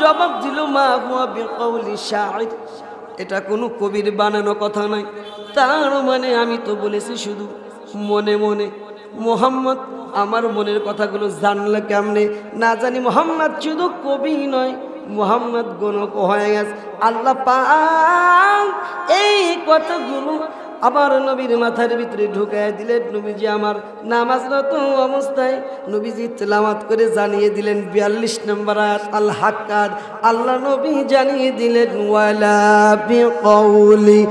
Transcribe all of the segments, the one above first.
জবাব দিল মা হুয়া বিকাউলি শাইর, এটা কোনো কবির বানানো কথা নয়। তার মানে আমি তো বলেছি শুধু মনে মনে। মোহাম্মদ আমার মনের কথাগুলো জানলে কেমনে? না জানি মোহাম্মদ শুধু কবি নয়, মোহাম্মদ গণক হয়ে গেছে। আল্লাহ পাক এই কথাগুলো আবার নবীর মাথার ভিতরে ঢুকায় দিলেন। নবীজি আমার নামাজরত অবস্থায় নবীজি তেলাওয়াত করে জানিয়ে দিলেন 42 নম্বর আয়াত আল হাক্কার। আল্লাহ নবী জানিয়ে দিলেন ওয়ালা বিকাউলি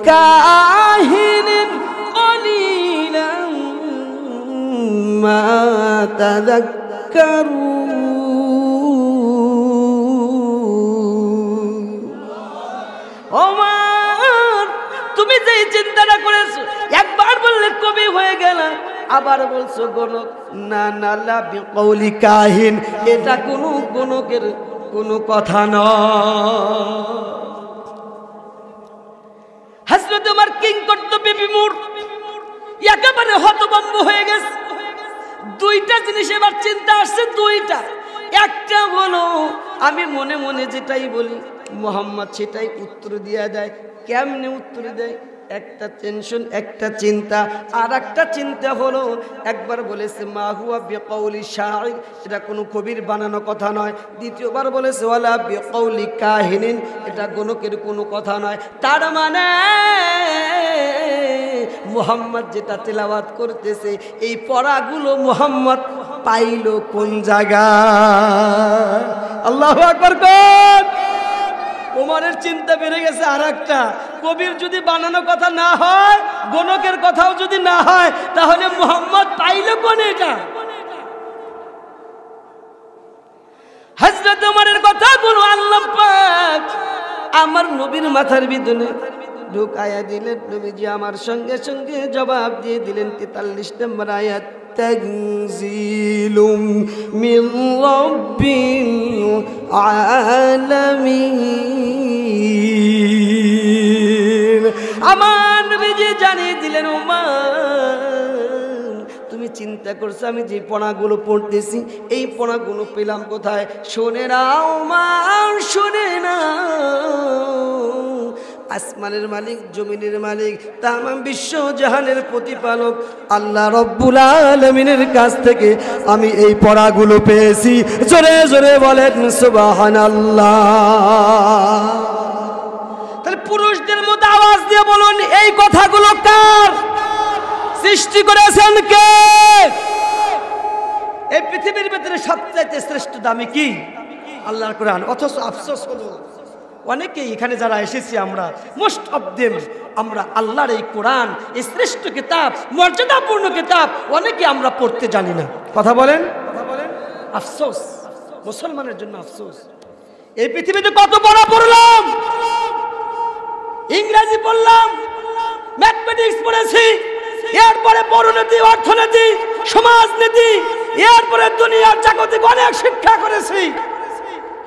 কাহিনিন কলিলাম মা তাযাক্কারুন। ওমর তুমি যে চিন্তাটা করেছো, একবার বললে কবি হয়ে গেল, আবার বলছো গণক। না না, লা বিকাউলি কাহিন, এটা কোনো গণকের কোনো কথা নয়। হযরত ওমর কিং কর্তব্যে বিমূঢ়, একেবারে হতভম্ব হয়ে গেছে। দুইটা জিনিস এবার চিন্তা আসছে, দুইটা। একটা হলো আমি মনে মনে যেটাই বলি মুহাম্মদ সেটাই উত্তর দিয়ে দেয়। কেমনে উত্তর দেয়? একটা টেনশন, একটা চিন্তা। আর একটা চিন্তা হলো একবার বলেছে মা হুয়া বিকাউলি শাইর, এটা কোনো কবির বানানো কথা নয়। দ্বিতীয়বার বলেছে ওয়ালা বিকাউলি কাহিনিন, এটা গণকের কোনো কথা নয়। তার মানে মুহাম্মদ যেটা তেলাওয়াত করতেছে এই পড়াগুলো মুহাম্মদ পাইল কোন জায়গায়? আল্লাহু আকবার কোন? ওমরের চিন্তা বেড়ে গেছে। আর একটা, কবির যদি বানানো কথা না হয়, গণকের কথাও যদি না হয়, তাহলে মুহাম্মদ পাইল কোন? এটা হযরত ওমরের কথাগুলো আল্লাহ পাক আমার নবীর মাথার ভিতরে ঢুকায়া দিলেন। নবীজি আমার সঙ্গে সঙ্গে জবাব দিয়ে দিলেন 43 নম্বর আয়াত তানজিলুম মিন রাব্বিল আলামিন। আমার নবীজি জানিয়ে দিলেন ওমর তুমি চিন্তা করছো আমি যে পড়াগুলো পড়তেছি এই পড়াগুলো পেলাম কোথায়? শোনে না ওমর, শোনে না। আসমানের মালিক, জমিনের মালিক, তামাম বিশ্ব জাহানের প্রতিপালক আল্লাহ রব্বুল আলামিনের কাছ থেকে আমি এই পড়াগুলো পেয়েছি। জোরে জোরে বলেন সুবহানাল্লাহ। তাহলে পুরুষদের মধ্যে আওয়াজ দিয়ে বলুন এই কথাগুলো কার? সৃষ্টি করেছেন কে? এই পৃথিবীর ভিতরে সবচাইতে শ্রেষ্ঠ দামি কি? আল্লাহর কোরআন। অথচ আফসোস হলো অনেকেই এখানে যারা এসেছি আমরা, মোস্ট অফ দেম, আমরা আল্লাহর এই কোরআন, এই শ্রেষ্ঠ কিতাব, মর্যাদাপূর্ণ কিতাব অনেকে আমরা পড়তে জানি না। কথা বলেন, আফসোস, মুসলমানের জন্য আফসোস। এই পৃথিবীতে কত পড়া পড়লাম, ইংরেজি পড়লাম, ম্যাথমেটিক্স পড়েছি, এরপরে পরিণতি, অর্থনীতি, সমাজনীতি, এরপরে দুনিয়ার জাগতিক অনেক শিক্ষা করেছি।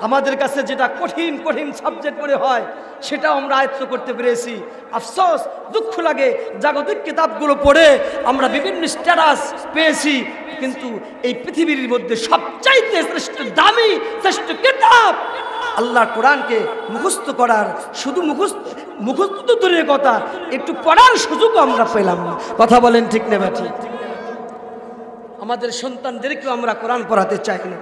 আমাদের কাছে যেটা কঠিন কঠিন সাবজেক্ট মনে হয় সেটাও আমরা আয়ত্ত করতে পেরেছি। আফসোস, দুঃখ লাগে, জাগতিক কিতাবগুলো পড়ে আমরা বিভিন্ন স্ট্যাটাস পেয়েছি, কিন্তু এই পৃথিবীর মধ্যে সবচাইতে শ্রেষ্ঠ দামি শ্রেষ্ঠ কিতাব আল্লাহর কোরআনকে মুখস্থ করার, শুধু মুখস্থ তো দূরের কথা, একটু পড়ার সুযোগও আমরা পেলাম না। কথা বলেন ঠিক না ঠিক? আমাদের সন্তানদেরকেও আমরা কোরআন পড়াতে চাই না।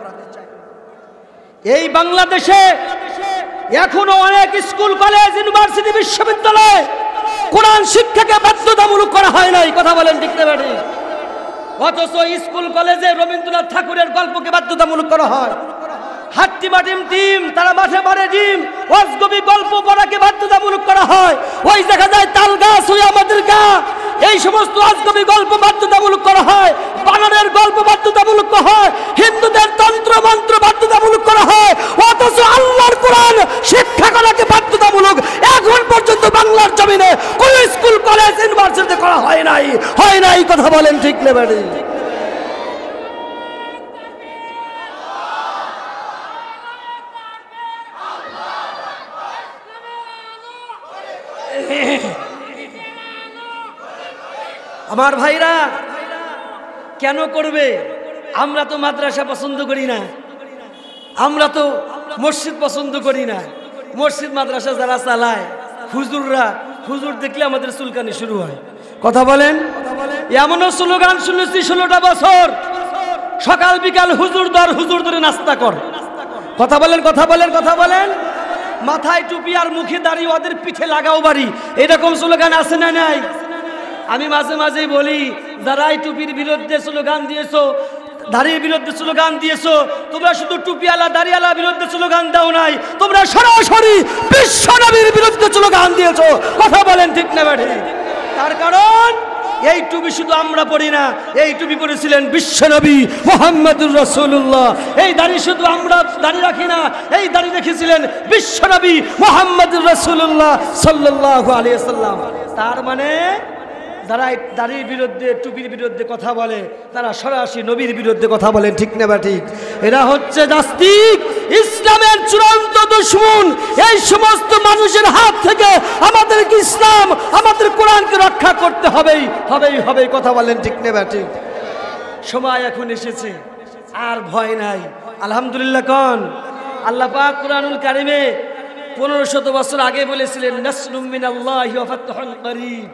এই বাংলাদেশে এখনো অনেক স্কুল, কলেজ, ইউনিভার্সিটি, বিশ্ববিদ্যালয় কোরআন শিক্ষাকে বাধ্যতামূলক করা হয় নাই। কথা বলেন ঠিক না ঠিক? অথচ স্কুল কলেজে রবীন্দ্রনাথ ঠাকুরের গল্পকে বাধ্যতামূলক করা হয়। হাট্টিমাটিম টিম, তারা মাঠে মারে ডিম, অজগবি গল্প পড়াকে বাধ্যতামূলক করা হয়। ওই দেখা যায় তাল গাছ হয়ে আমাদের গা, এই সমস্ত অজগবি গল্প বাধ্যতামূলক করা হয়। বানরের গল্প বাধ্যতামূলক করা হয়। হিন্দুদের তন্ত্র মন্ত্র বাধ্যতামূলক করা হয়। অথচ আল্লাহর কোরআন শিক্ষা করাকে বাধ্যতামূলক এখন পর্যন্ত বাংলার জমিনে কোন স্কুল, কলেজ, ইউনিভার্সিটিতে করা হয় নাই। হয় নাই। কথা বলেন ঠিক না বাড়ি? আমার ভাইরা কেন করবে? আমরা তো মাদ্রাসা পছন্দ করি না, আমরা তো মসজিদ পছন্দ করি না। মসজিদ মাদ্রাসা যারা চালায় হুজুররা, হুজুর দেখলে আমাদের চুলকানি শুরু হয়। কথা বলেন, এমনও স্লোগান শুনেছি 16টা বছর, সকাল বিকাল হুজুর দর, হুজুর ধরে নাস্তা কর। কথা বলেন, কথা বলেন, কথা বলেন। মাথায় টুপি আর মুখে দাড়ি, ওদের পিঠে লাগাও বাড়ি, এরকম স্লোগান আছে না নাই? আমি মাঝে মাঝেই বলি, যারা এই টুপির বিরুদ্ধে স্লোগান দিয়েছো, দাড়ির বিরুদ্ধে স্লোগান দিয়েছো, তোমরা শুধু টুপিওয়ালা দাড়িওয়ালা বিরুদ্ধে স্লোগান দাও নাই, তোমরা সরাসরি বিশ্ব নবীর বিরুদ্ধে স্লোগান দিয়েছো। কথা বলেন ঠিক না বেঠিক? তার কারণ এই টুপি শুধু আমরা পড়ি না, এই টুপি পড়েছিলেন বিশ্বনবী মুহাম্মদুর রাসূলুল্লাহ। এই দাড়ি শুধু আমরা দাড়ি রাখি না, এই দাড়ি রেখেছিলেন বিশ্বনবী মুহাম্মদুর রাসূলুল্লাহ সাল্লাল্লাহু আলাইহি ওয়াসাল্লাম। তার মানে যারা দাড়ির বিরুদ্ধে টুপির বিরুদ্ধে কথা বলে তারা সরাসরি নবীর বিরুদ্ধে কথা বলে, ঠিক না বা ঠিক? এরা হচ্ছে নাস্তিক, ইসলামের চূড়ান্ত দুশমন। এই সমস্ত মানুষের হাত থেকে আমাদেরকে ইসলাম, আমাদের কোরআনকে রক্ষা করতে হবেই হবেই হবে। কথা বলেন ঠিক না বা ঠিক? সময় এখন এসেছে, আর ভয় নাই। আলহামদুলিল্লাহ কোন আল্লাহ পাক কুরআনুল কারীমে 1500 বছর আগে বলেছিলেন, নাসরুম মিনাল্লাহি ওয়া ফাতহুন করিব।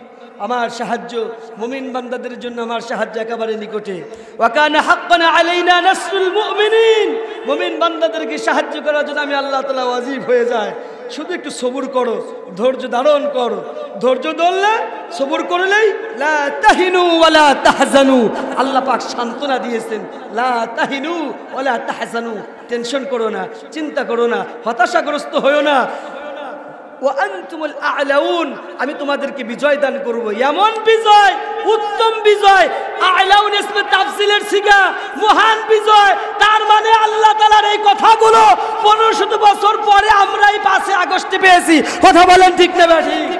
আমার সাহায্য মুমিন বান্দাদের জন্য, আমার সাহায্য একেবারে নিকটে। ওয়া কানা হাক্কান আলাইনা নাসরুল মুমিনিন। মুমিন বান্দাদেরকে সাহায্য করার জন্য আমি আল্লাহ তাআলা ওয়াজিব হয়ে যায়। শুধু একটু সবুর করো, ধৈর্য ধারণ করো। ধৈর্য ধরলে, সবুর করলেই লা তাহিনু ওয়া লা তাহজানু। আল্লাহ পাক সান্ত্বনা দিয়েছেন, লা তাহিনু ওয়া লা তাহজানু। টেনশন করো না, চিন্তা করো না, হতাশাগ্রস্ত হয়ো না। ওয়া আনতুমুল আ'লাউন, আমি তোমাদেরকে বিজয় দান করব। এমন বিজয়, উত্তম বিজয়। আ'লাউন ইসমে তাফসিলের সিগা, মহান বিজয়। তার মানে আল্লাহ তাআলার এই কথাগুলো 1500 বছর পরে আমরাই 5 আগস্টে পেয়েছি। কথা বলেন ঠিক না ঠিক?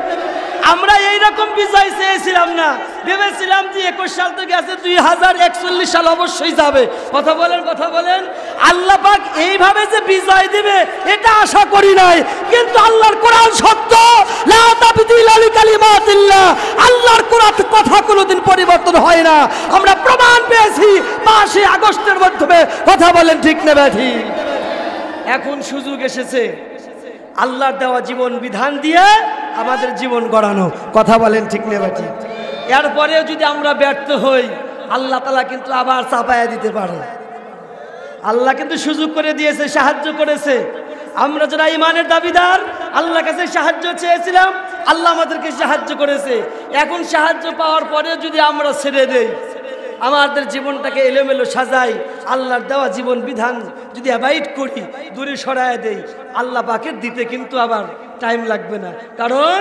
আমরা এইরকম বিজয় চেয়েছিলাম না, ভেবেছিলাম যে 21 সাল তো গেছে, 2041 সাল অবশ্যই যাবে। কথা বলেন, কথা বলেন। আল্লাহ পাক এইভাবে যে বিজয় দিবে এটা আশা করি নাই, কিন্তু আল্লাহর কোরআন সত্য। লা তাবদীলা লিকালিমাতিল্লাহ। আল্লাহর কোরআন কথা কোনোদিন পরিবর্তন হয় না। আমরা প্রমাণ পেয়েছি 5 আগস্টের মাধ্যমে। কথা বলেন ঠিক না ঠিক? এখন সুযোগ এসেছে আল্লাহর দেওয়া জীবন বিধান দিয়ে আমাদের জীবন গড়ানো। কথা বলেন ঠিক না ঠিক? এরপরেও যদি আমরা ব্যর্থ হই, আল্লাহ তাআলা কিন্তু আবার চাপায়া দিতে পারে। আল্লাহ কিন্তু সুযোগ করে দিয়েছে, সাহায্য করেছে। আমরা যারা ইমানের দাবিদার, আল্লাহর কাছে সাহায্য চেয়েছিলাম, আল্লাহ আমাদেরকে সাহায্য করেছে। এখন সাহায্য পাওয়ার পরেও যদি আমরা ছেড়ে দেই, আমাদের জীবনটাকে এলোমেলো সাজাই, আল্লাহর দেওয়া জীবন বিধান যদি অ্যাভয়েড করি, দূরে সরায় দেই, আল্লাহ পাকের দিতে কিন্তু আবার টাইম লাগবে না। কারণ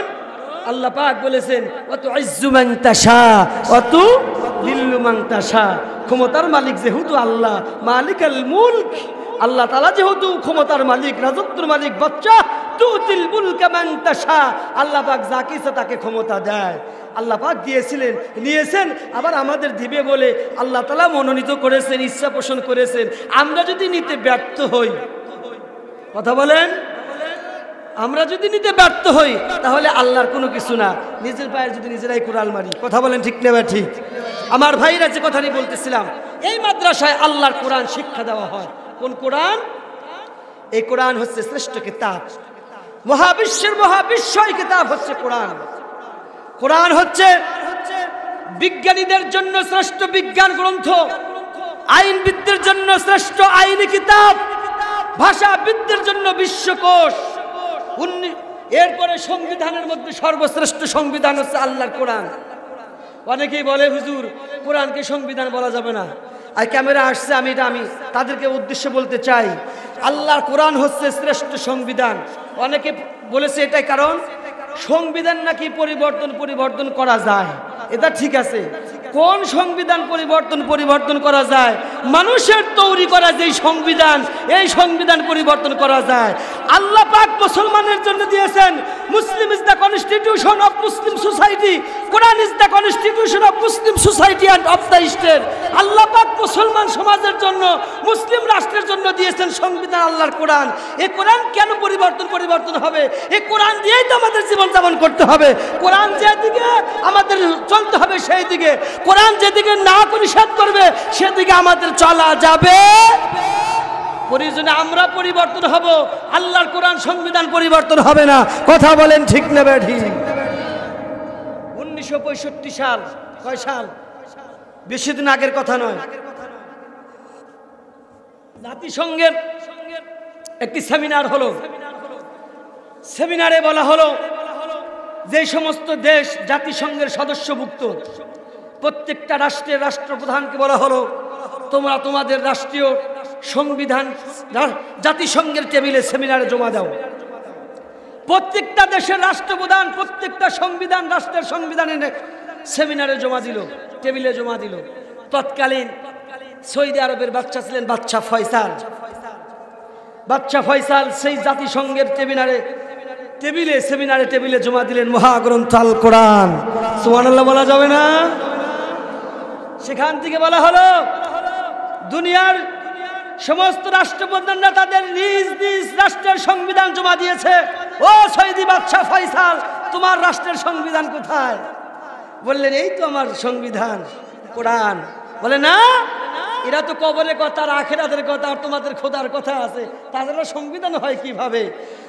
আল্লাহ পাক বলেছেন, ওয়া তুইজ্জু মান তাশা ওয়া তুযিল্লু মান তাশা। ক্ষমতার মালিক যেহেতু আল্লাহ, মালিকাল মুলক, আল্লাহ তাআলা যেহেতু ক্ষমতার মালিক, রাজত্বের মালিক, বাচ্চা তুতিল মুলকা মান তাশা। আল্লাহ পাক যাকে ইচ্ছা তাকে ক্ষমতা দেয়। আল্লাহ পাক দিয়েছিলেন, নিয়েছেন, আবার আমাদের দিবে বলে আল্লাহ তাআলা মনোনীত করেছেন, ইচ্ছা পোষণ করেছেন। আমরা যদি নিতে ব্যর্থ হই, কথা বলেন, আমরা যদি নিতে ব্যর্থ হই, তাহলে আল্লাহর কোনো কিছু না। নিজের পায়ে যদি নিজেরাই কুড়াল মারি। কথা বলেন ঠিক না ঠিক? আমার ভাইরা যে কথাটি বলতেছিলাম, এই মাদ্রাসায় আল্লাহর কোরআন শিক্ষা দেওয়া হয়। কোন কোরআন? এই কোরআন হচ্ছে শ্রেষ্ঠ কিতাব, মহাবিশ্বের মহাবিশ্বই কিতাব হচ্ছে কোরআন। কোরআন হচ্ছে বিজ্ঞানীদের জন্য শ্রেষ্ঠ বিজ্ঞান গ্রন্থ, আইনবিদদের জন্য শ্রেষ্ঠ আইনি কিতাব, ভাষাবিদদের জন্য বিশ্বকোষ। এরপরে সংবিধানের মধ্যে সর্বশ্রেষ্ঠ সংবিধান হচ্ছে আল্লাহর কোরআন। অনেকেই বলে, হুজুর কোরআনকে সংবিধান বলা যাবে না। আর ক্যামেরা আসছে, আমি তাদেরকে উদ্দেশ্যে বলতে চাই, আল্লাহর কোরআন হচ্ছে শ্রেষ্ঠ সংবিধান। অনেকে বলেছে এটাই কারণ সংবিধান নাকি পরিবর্তন করা যায়। এটা ঠিক আছে, কোন সংবিধান পরিবর্তন করা যায়? মানুষের তৈরি করা যে সংবিধান, এই সংবিধান পরিবর্তন করা যায়। আল্লাহ পাক মুসলমানের জন্য দিয়েছেন, Muslim is the constitution of Muslim society, Quran is the constitution of Muslim society and of the state. আল্লাহ পাক মুসলমান সমাজের জন্য, মুসলিম রাষ্ট্রের জন্য দিয়েছেন সংবিধান আল্লাহর কোরআন। এই কোরআন কেন পরিবর্তন হবে? এই কোরআন দিয়েই তো আমাদের জীবনযাপন করতে হবে। কোরআন যেদিকে আমাদের চলতে হবে সেই দিকে, কোরআন যেদিকে না নিষেধ করবে সেদিকে আমাদের চলা যাবে। প্রয়োজনে আমরা পরিবর্তন হব, আল্লাহর কোরআন সংবিধান পরিবর্তন হবে না। কথা বলেন ঠিক না ঠিক? 1965 সাল, কয় সাল? বেশি দিন আগের কথা নয়। জাতিসংঘের একটি সেমিনার হলো। সেমিনারে বলা হলো যে সমস্ত দেশ জাতিসংঘের সদস্যভুক্ত প্রত্যেকটা রাষ্ট্রের রাষ্ট্রপ্রধানকে বলা হলো তোমরা তোমাদের রাষ্ট্রীয় সংবিধান জাতিসংঘের টেবিলে সেমিনারে জমা দাও। প্রত্যেকটা দেশের রাষ্ট্রপ্রধান প্রত্যেকটা সংবিধান রাষ্ট্রের সংবিধানের সেমিনারে জমা দিল, টেবিলে জমা দিল। তৎকালীন সৌদি আরবের বাদশা ছিলেন বাদশা ফয়সাল। বাদশা ফয়সাল সেই জাতিসংঘের সেমিনারে টেবিলে জমা দিলেন মহাগ্রন্থ আল কোরআন। সুবহানাল্লাহ বলা যাবে না? সেখান থেকে বলা হলো দুনিয়ার সমস্ত রাষ্ট্রপ্রধানরা তাদের নিজ নিজ রাষ্ট্রের সংবিধান জমা দিয়েছে। ও সৌদি বাদশা ফয়সাল, তোমার রাষ্ট্রের সংবিধান কোথায়? বললেন এই তো আমার সংবিধান কোরআন। বলে না, এরা তো কবরের কথা আর আখিরাতের কথা আর তোমাদের খোদার কথা আছে, তাদের সংবিধান হয় কিভাবে?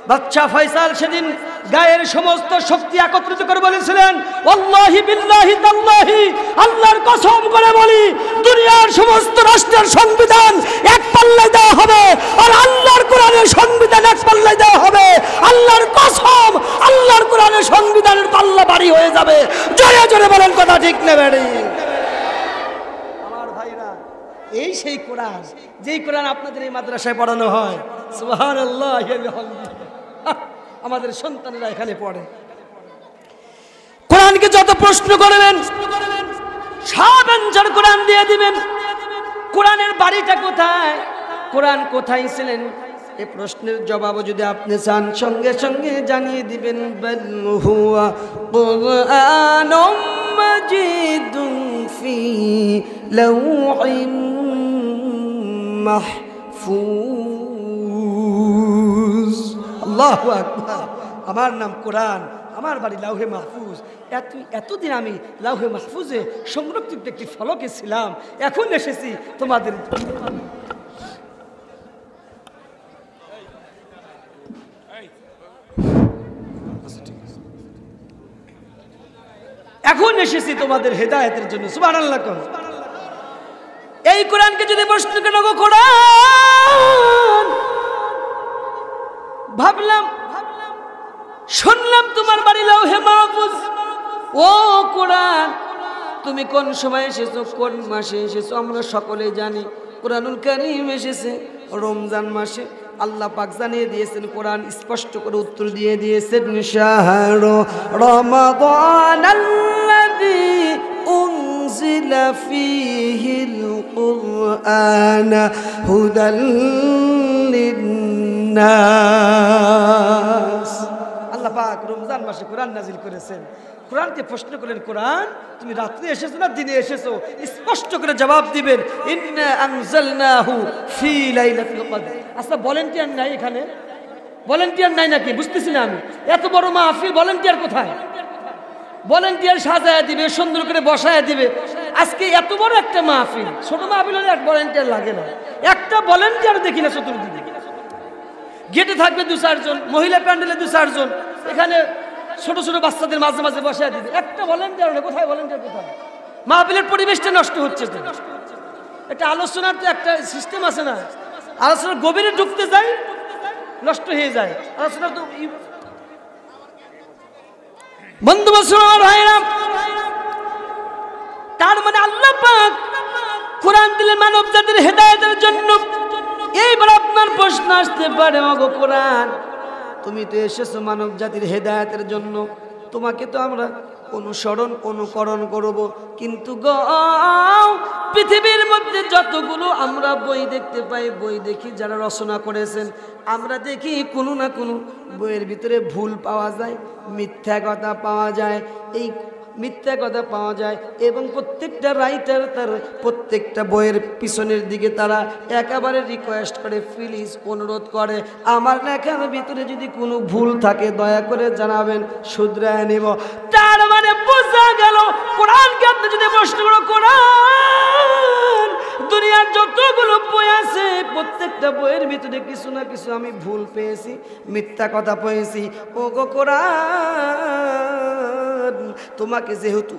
বাদশা ফয়সাল সেদিন গায়ের সমস্ত শক্তি একত্রিত করে বলেছিলেন ওয়াল্লাহি বিল্লাহি তাল্লাহি, আল্লাহর কসম করে বলি দুনিয়ার সমস্ত রাষ্ট্রের সংবিধান এক পাল্লায় দেওয়া হবে আর আল্লাহর কোরআনের সংবিধান এক পাল্লায় দেওয়া হবে। আল্লাহর কসম, আল্লাহর কোরআনের সংবিধানের পাল্লা ভারী হয়ে যাবে। জোরে জোরে বলেন কথা ঠিক না বেড়ি? এই সেই কোরআন, যেই কোরআন আপনাদের এই মাদ্রাসায় পড়ানো হয়। সুবহানাল্লাহ, আমাদের সন্তানেরা এখানে পড়ে। কোরআনকে যত প্রশ্ন করবেন সব অ্যানসার কোরআন দিয়ে দিবেন। কোরআনের বাড়িটা কোথায়, কোরআন কোথায় ছিলেন, এই প্রশ্নের জবাবও যদি আপনি চান সঙ্গে সঙ্গে জানিয়ে দিবেন। বাল হুয়া কুরআনুম মাজিদুন ফি লাওহিন মাহফুজ। আল্লাহু আকবার। আমার নাম কোরআন, আমার বাড়ি লাউহে মাহফুজ। এতদিন আমি লাউহে মাহফুজে সংরক্ষিত একটি ফলকে ছিলাম, এখন এসেছি তোমাদের হেদায়েতের জন্য। সুবহানাল্লাহ। এই কোরআনকে যদি প্রশ্ন কেন কোরআন, ভাবলাম শুনলাম তোমার বাড়ি লাউহে মাহফুজ। ও কোরআন, তুমি কোন সময় এসেছো, কোন মাসে এসেছো? আমরা সকলে জানি কোরআনুল কারীম এসেছে রমজান মাসে। আল্লাহ পাক জানিয়ে দিয়েছেন, কোরআন স্পষ্ট করে উত্তর দিয়ে দিয়েছেন, শাহরু রমাদানাল্লাযী উনজিলা ফীহিল কুরআন হুদাল লিন্নাস। আল্লাহ পাক রমজান মাসে কোরআন নাজিল করেছেন। কোরআনকে প্রশ্ন করলেন, কোরআন তুমি রাত্রে এসেছো না দিনে এসেছো? স্পষ্ট করে জবাব দিবেন, ইন্না আনজালনাহু ফি লাইলাতুল কদর। আচ্ছা, ভলান্টিয়ার নাই এখানে? ভলান্টিয়ার নাই নাকি? বুঝতেছি না আমি। এত বড় মাহফিল, ভলান্টিয়ার কোথায়? ভলান্টিয়ার সাজায় দিবে, সুন্দর করে বসায় দিবে। আজকে এত বড় একটা মাহফিল, ছোট মাহফিল হলে এক ভলান্টিয়ার লাগে না। একটা ভলান্টিয়ার দেখি না চতুর্দিকে। গেটে থাকবে 2-4 জন, মহিলা প্যান্ডেলে 2-4 জন, এখানে ছোট ছোট বাচ্চাদের মাঝে মাঝে বসায় দিবে। একটা ভলান্টিয়ার নেই। কোথায় ভলান্টিয়ার? কোথায়? মাহফিলের পরিবেশটা নষ্ট হচ্ছে। একটা আলোচনার তো একটা সিস্টেম আছে না? আলোচনার গভীরে ঢুকতে যাই, নষ্ট হয়ে যায় আলোচনা। তো বন্ধু মুসলমান ভাইরা, তার মানে আল্লাহ পাক কোরআন দিলেন মানব জাতির হেদায়েতের জন্য। এইবার আপনার প্রশ্ন আসতে পারে, ওগো কোরআন তুমি তো এসেছো মানব জাতির হেদায়েতের জন্য, তোমাকে তো আমরা অনুসরণ অনুকরণ করব, কিন্তু পৃথিবীর মধ্যে যতগুলো আমরা বই দেখতে পাই, বই দেখি যারা রচনা করেছেন, আমরা দেখি কোনো না কোনো বইয়ের ভিতরে ভুল পাওয়া যায়, মিথ্যা কথা পাওয়া যায়। এই মিথ্যা কথা পাওয়া যায় এবং প্রত্যেকটা রাইটার তার প্রত্যেকটা বইয়ের পিছনের দিকে তারা একেবারে রিকোয়েস্ট করে, প্লিজ অনুরোধ করে, আমার লেখার ভিতরে যদি কোনো ভুল থাকে দয়া করে জানাবেন, শুধরায় নেব। তার মানে বোঝা গেল, কোরআনকে আপনি যদি প্রশ্ন করো, কোরআন দুনিয়ার যতগুলো বই আছে প্রত্যেকটা বইয়ের ভিতরে কিছু না কিছু আমি ভুল পেয়েছি, মিথ্যা কথা পেয়েছি। ও গো কোরআন, তোমাকে যেহেতু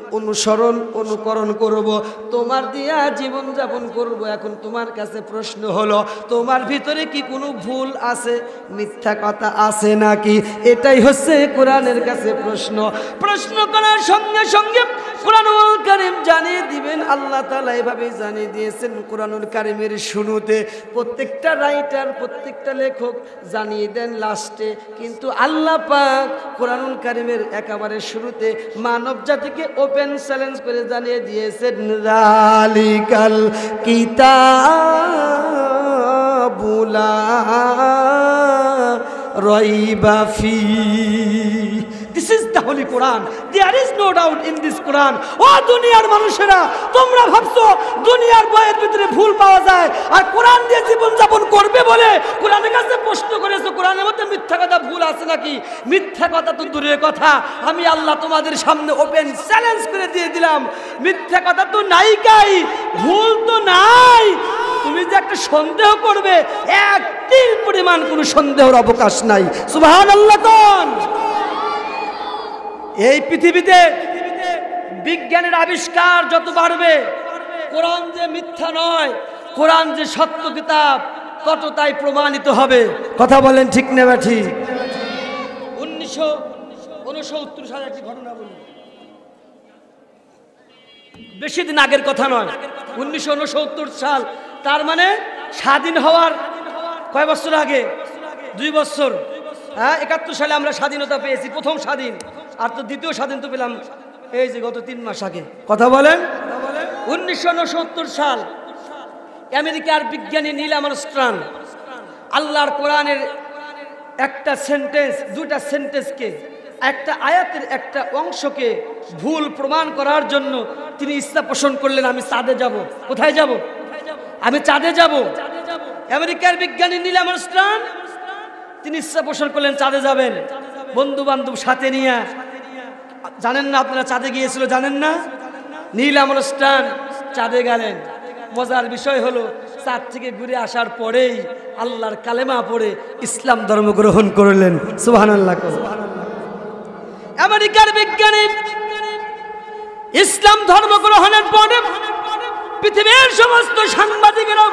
অনুকরণ করব, তোমার দিয়া জীবন যাপন করব, এখন তোমার কাছে প্রশ্ন হলো, তোমার ভিতরে কি কোনো ভুল আছে, মিথ্যা কথা আছে নাকি? এটাই হচ্ছে কোরআনের কাছে প্রশ্ন। প্রশ্ন করার সঙ্গে সঙ্গে কোরআনুল কারীম জানিয়ে দিবেন। আল্লাহ তাআলা এভাবে জানিয়ে দিয়েছেন কোরআনুল কারীমের শুরুতে। প্রত্যেকটা রাইটার, প্রত্যেকটা লেখক জানিয়ে দেন লাস্টে, কিন্তু আল্লাহ পাক কোরআনুল কারীমের একেবারে শুরুতে মানব জাতিকে ওপেন চ্যালেঞ্জ করে জানিয়ে দিয়েছেন, যালিকাল কিতাবু লা রাইবা ফি। This is the Holy Quran. There is no doubt in this Quran. ও দুনিয়ার মানুষেরা, তোমরা ভাবছো দুনিয়ার বইয়ের ভিতরে ভুল পাওয়া যায়, আর কোরআন দিয়ে জীবন যাপন করবে বলে কোরআনের কাছে প্রশ্ন করেছো কোরআনের মধ্যে মিথ্যা কথা ভুল আছে নাকি? মিথ্যা কথা তো দূরের কথা, আমি আল্লাহ তোমাদের সামনে ওপেন চ্যালেঞ্জ করে দিয়ে দিলাম, মিথ্যা কথা তো নাই, কাই ভুল তো নাই। তুমি যে একটা সন্দেহ করবে, এক তিল পরিমাণ কোনো সন্দেহের অবকাশ নাই। সুবহানাল্লাহ। এই পৃথিবীতে বিজ্ঞানের আবিষ্কার যত বাড়বে, কোরআন যে মিথ্যা নয়, কোরআন যে সত্য কিতাব, তত তাই প্রমাণিত হবে। কথা বলেন ঠিক না ঠিক? 1969 সালে একটি ঘটনা বলি, বেশি দিন আগের কথা নয়, 1969 সাল, তার মানে স্বাধীন হওয়ার কয় বছর আগে? 2 বছর। হ্যাঁ, 71 সালে আমরা স্বাধীনতা পেয়েছি, প্রথম স্বাধীন। আর তো দ্বিতীয় স্বাধীন তো পেলাম এই যে গত 3 মাস আগে। কথা বলেন। 1969 সাল, আমেরিকার বিজ্ঞানী নীল আর্মস্ট্রং আল্লাহর কোরআনের একটা সেন্টেন্স, 2টা সেন্টেন্সকে, একটা আয়াতের একটা অংশকে ভুল প্রমাণ করার জন্য তিনি ইচ্ছা পোষণ করলেন, আমি চাঁদে যাব। কোথায় যাব? আমি চাঁদে যাব। আমেরিকার বিজ্ঞানী নীল আর্মস্ট্রং তিনি ইচ্ছা পোষণ করলেন চাঁদে যাবেন, বন্ধু বান্ধব সাথে নিয়ে। জানেন না আপনারা চাঁদে গিয়েছিল? জানেন না? নীল আর্মস্ট্রং চাঁদে গেলেন। মজার বিষয় হলো, চাঁদ থেকে ঘুরে আসার পরেই আল্লাহর কালেমা পড়ে ইসলাম ধর্ম গ্রহণ করলেন। সুবহানাল্লাহ। আমেরিকার বিজ্ঞানী ইসলাম ধর্ম গ্রহণের পরে পৃথিবীর সমস্ত সাংবাদিকেরা,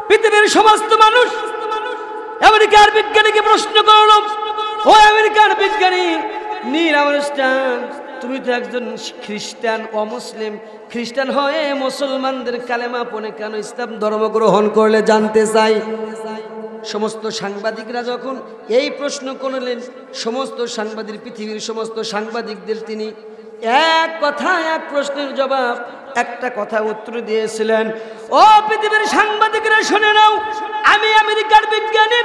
পৃথিবীর সমস্ত মানুষ আমেরিকার বিজ্ঞানীকে প্রশ্ন করল, ও আমেরিকার বিজ্ঞানী নীল আর্মস্ট্রং, তুমি তো একজন খ্রিস্টান, অমুসলিম, খ্রিস্টান হয়ে মুসলমানদের কালেমা পড়ে কেন ইসলাম ধর্ম গ্রহণ করলে জানতে চাই। সমস্ত সাংবাদিকরা যখন এই প্রশ্ন করলেন, সমস্ত সাংবাদিক, পৃথিবীর সমস্ত সাংবাদিকদের তিনি এক কথা, এক প্রশ্নের জবাব, একটা কথা উত্তর দিয়েছিলেন। ও পৃথিবীর সাংবাদিকরা শুনে নাও, আমি আমেরিকার বিজ্ঞানী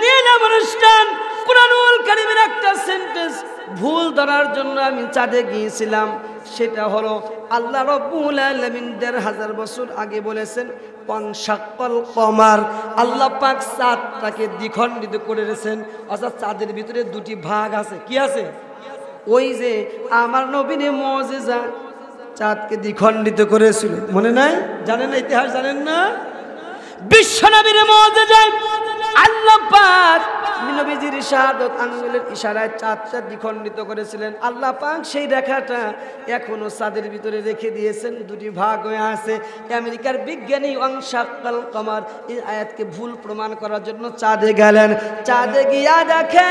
নীল আর্মস্ট্রং কোরআনুল কারীমের একটা সেন্টেন্স ভুল ধরার জন্য আমি চাঁদে গিয়েছিলাম। সেটা হলো আল্লাহ রাব্বুল আলামিন ১৫০০ বছর আগে বলেছেন, ওয়ানশাক্কাল কমার, আল্লাহ পাক চাঁদটাকে দ্বিখণ্ডিত করে রেখেছেন। অর্থাৎ চাঁদের ভিতরে 2টি ভাগ আছে। কি আছে? ওই যে আমার নবীর মুজিজা চাঁদকে দ্বিখণ্ডিত করেছিল, মনে নাই? জানেন না? ইতিহাস জানেন না? বিশ্ব নবীর মুজিজা আল্লাহ পাক নবীজির শাহাদত আঙ্গুলের ইশারায় চাঁদটা দ্বিখণ্ডিত করেছিলেন। আল্লাহ পাক সেই রেখাটা এখনো চাঁদের ভিতরে রেখে দিয়েছেন, 2টি ভাগ হয়ে আছে। আমেরিকার বিজ্ঞানী ওয়ানশাক্কাল কমার এই আয়াতকে ভুল প্রমাণ করার জন্য চাঁদে গেলেন। চাঁদে গিয়া দেখে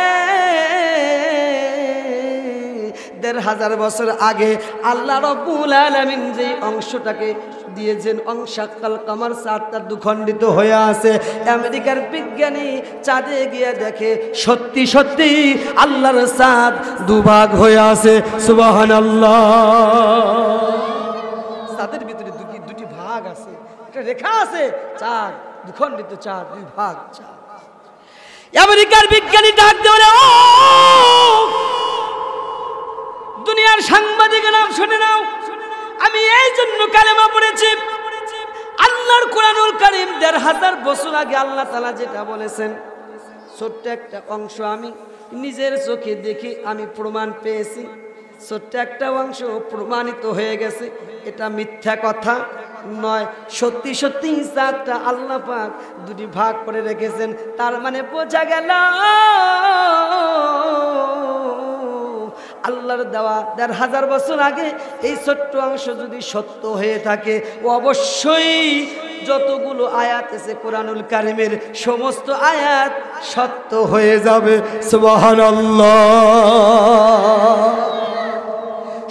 ১৫০০ বছর আগে আল্লাহ রাব্বুল আলামিন যে অংশটাকে দিয়েছেন, ওয়ানশাক্কাল কমার, চাঁদটা দ্বিখণ্ডিত হয়ে আছে। আমেরিকার বিজ্ঞানী চাঁদে গিয়ে দেখে সত্যি সত্যি আল্লাহর চাঁদ 2 ভাগ হয়ে আছে। সুবহানাল্লাহ। চাঁদের ভিতরে 2টি ভাগ আছে, একটা রেখা আছে, চাঁদ দ্বিখণ্ডিত, চাঁদ 2 ভাগ। চাঁদ আমেরিকার বিজ্ঞানী ডাক দেওয়া, ও দুনিয়ার সাংবাদিকেরা শুনে নাও, আমি এই জন্য কালেমা পড়েছি। আল্লাহর কোরআনুল কারীম ১৫০০ বছর আগে আল্লাহ তাআলা যেটা বলেছেন, ছোট্ট একটা অংশ আমি নিজের চোখে দেখে আমি প্রমাণ পেয়েছি। ছোট্ট একটা অংশ প্রমাণিত হয়ে গেছে, এটা মিথ্যা কথা। নয়, সত্যি সত্যি চাঁদটা আল্লাহ পাক দুটি ভাগ করে রেখেছেন। তার মানে বোঝা গেল আল্লাহর দেওয়া ১,৫০০ বছর আগে এই ছোট্ট অংশ যদি সত্য হয়ে থাকে, অবশ্যই যতগুলো আয়াত আছে কোরআনুল কারিমের সমস্ত আয়াত সত্য হয়ে যাবে। সুবহানাল্লাহ।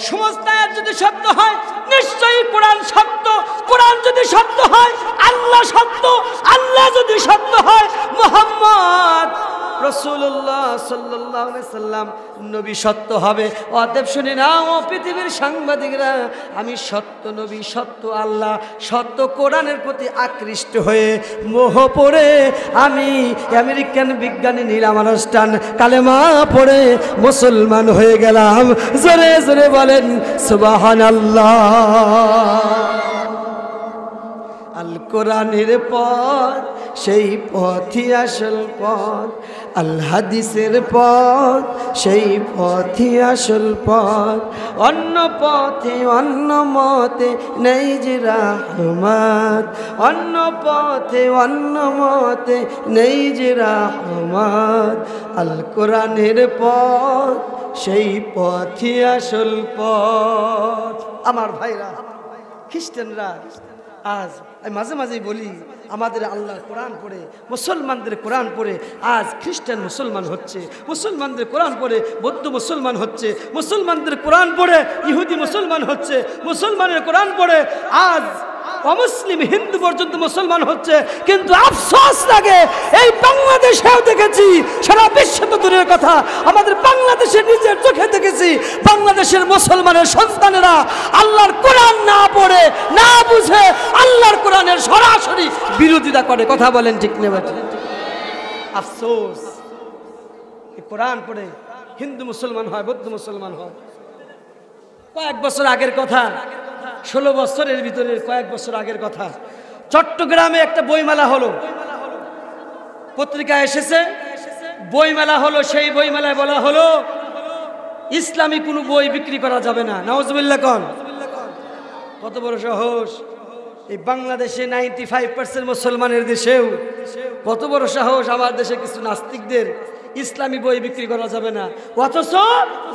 সমস্ত আয়াত যদি সত্য হয় নিশ্চয়ই কোরআন সত্য। কোরআন যদি সত্য হয় আল্লাহ সত্য। আল্লাহ যদি সত্য হয় মুহাম্মদ রাসূলুল্লাহ সাল্লাল্লাহু আলাইহি সাল্লাম নবী সত্য হবে। অতএব শুনে নাও পৃথিবীর সাংবাদিকরা, আমি সত্য নবী, সত্য আল্লাহ, সত্য কোরআনের প্রতি আকৃষ্ট হয়ে মোহ পড়ে আমি আমেরিকান বিজ্ঞানী নীল আমানুষ্ঠান কালেমা পড়ে মুসলমান হয়ে গেলাম। জোরে জোরে বলেন সুবহানাল্লাহ। আল কোরআনের পথ সেই পথই আসল পথ, আল হাদিসের পথ সেই পথই আসল পথ। অন্য পথে অন্য মতে নেই যে রাহমাত, অন্য পথে অন্য মতে নেই যে রাহমাত। আল কোরআনের পথ সেই পথই আসল পথ। আমার ভাইরা, খ্রিস্টানরা আজ আমি মাঝে মাঝেই বলি, আমাদের আল্লাহর কোরআন পড়ে, মুসলমানদের কোরআন পড়ে আজ খ্রিস্টান মুসলমান হচ্ছে, মুসলমানদের কোরআন পড়ে বৌদ্ধ মুসলমান হচ্ছে, মুসলমানদের কোরআন পড়ে ইহুদি মুসলমান হচ্ছে, মুসলমানের কোরআন পড়ে আজ অমুসলিম হিন্দু পর্যন্ত মুসলমান হচ্ছে। কিন্তু আফসোস লাগে, এই বাংলাদেশেও দেখেছি, সারা বিশ্ব তো দূরের কথা, আমাদের বাংলাদেশের নিজের চোখে দেখেছি, বাংলাদেশের মুসলমানের সন্তানেরা আল্লাহর কোরআন না পড়ে না বুঝে আল্লাহর কোরআনের সরাসরি বিরোধিতা করে। কথা বলেন ঠিক নেবে? আফসোস, কোরআন পড়ে হিন্দু মুসলমান হয়, বৌদ্ধ মুসলমান হয়। কয়েক বছর আগের কথা, 16 বছরের ভিতরে কয়েক বছর আগের কথা, চট্টগ্রামে একটা বইমেলা হলো, পত্রিকায় এসেছে বইমেলা হলো। সেই বইমেলায় বলা হলো ইসলামী কোনো বই বিক্রি করা যাবে না। নাউজুবিল্লাহ কোন? কত বড় সাহস! এই বাংলাদেশে 95% মুসলমানের দেশেও কত বড় সাহস আমার দেশে কিছু নাস্তিকদের ইসলামী বই বিক্রি করা যাবে না। অথচ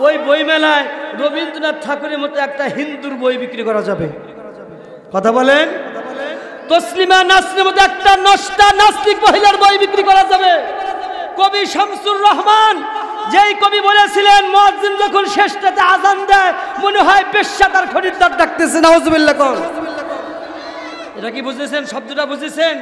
ওই বই মেলায় রবীন্দ্রনাথ ঠাকুরের মতো একটা হিন্দুর বই বিক্রি করা যাবে। কথা বলেন? তসলিমা নাসরিনের মতো একটা নষ্টা নাস্তিক মহিলার বই বিক্রি করা যাবে। কবি শামসুর রহমান, যেই কবি বলেছিলেন মুয়াজ্জিন যখন শেষটাতে আজান দেয় মনে হয় বেশ্যা তার খরিদ্দার ডাকতেছে। নাউজুবিল্লাহ কোন? এটা কি বুঝেছেন? শব্দটা বুঝেছেন?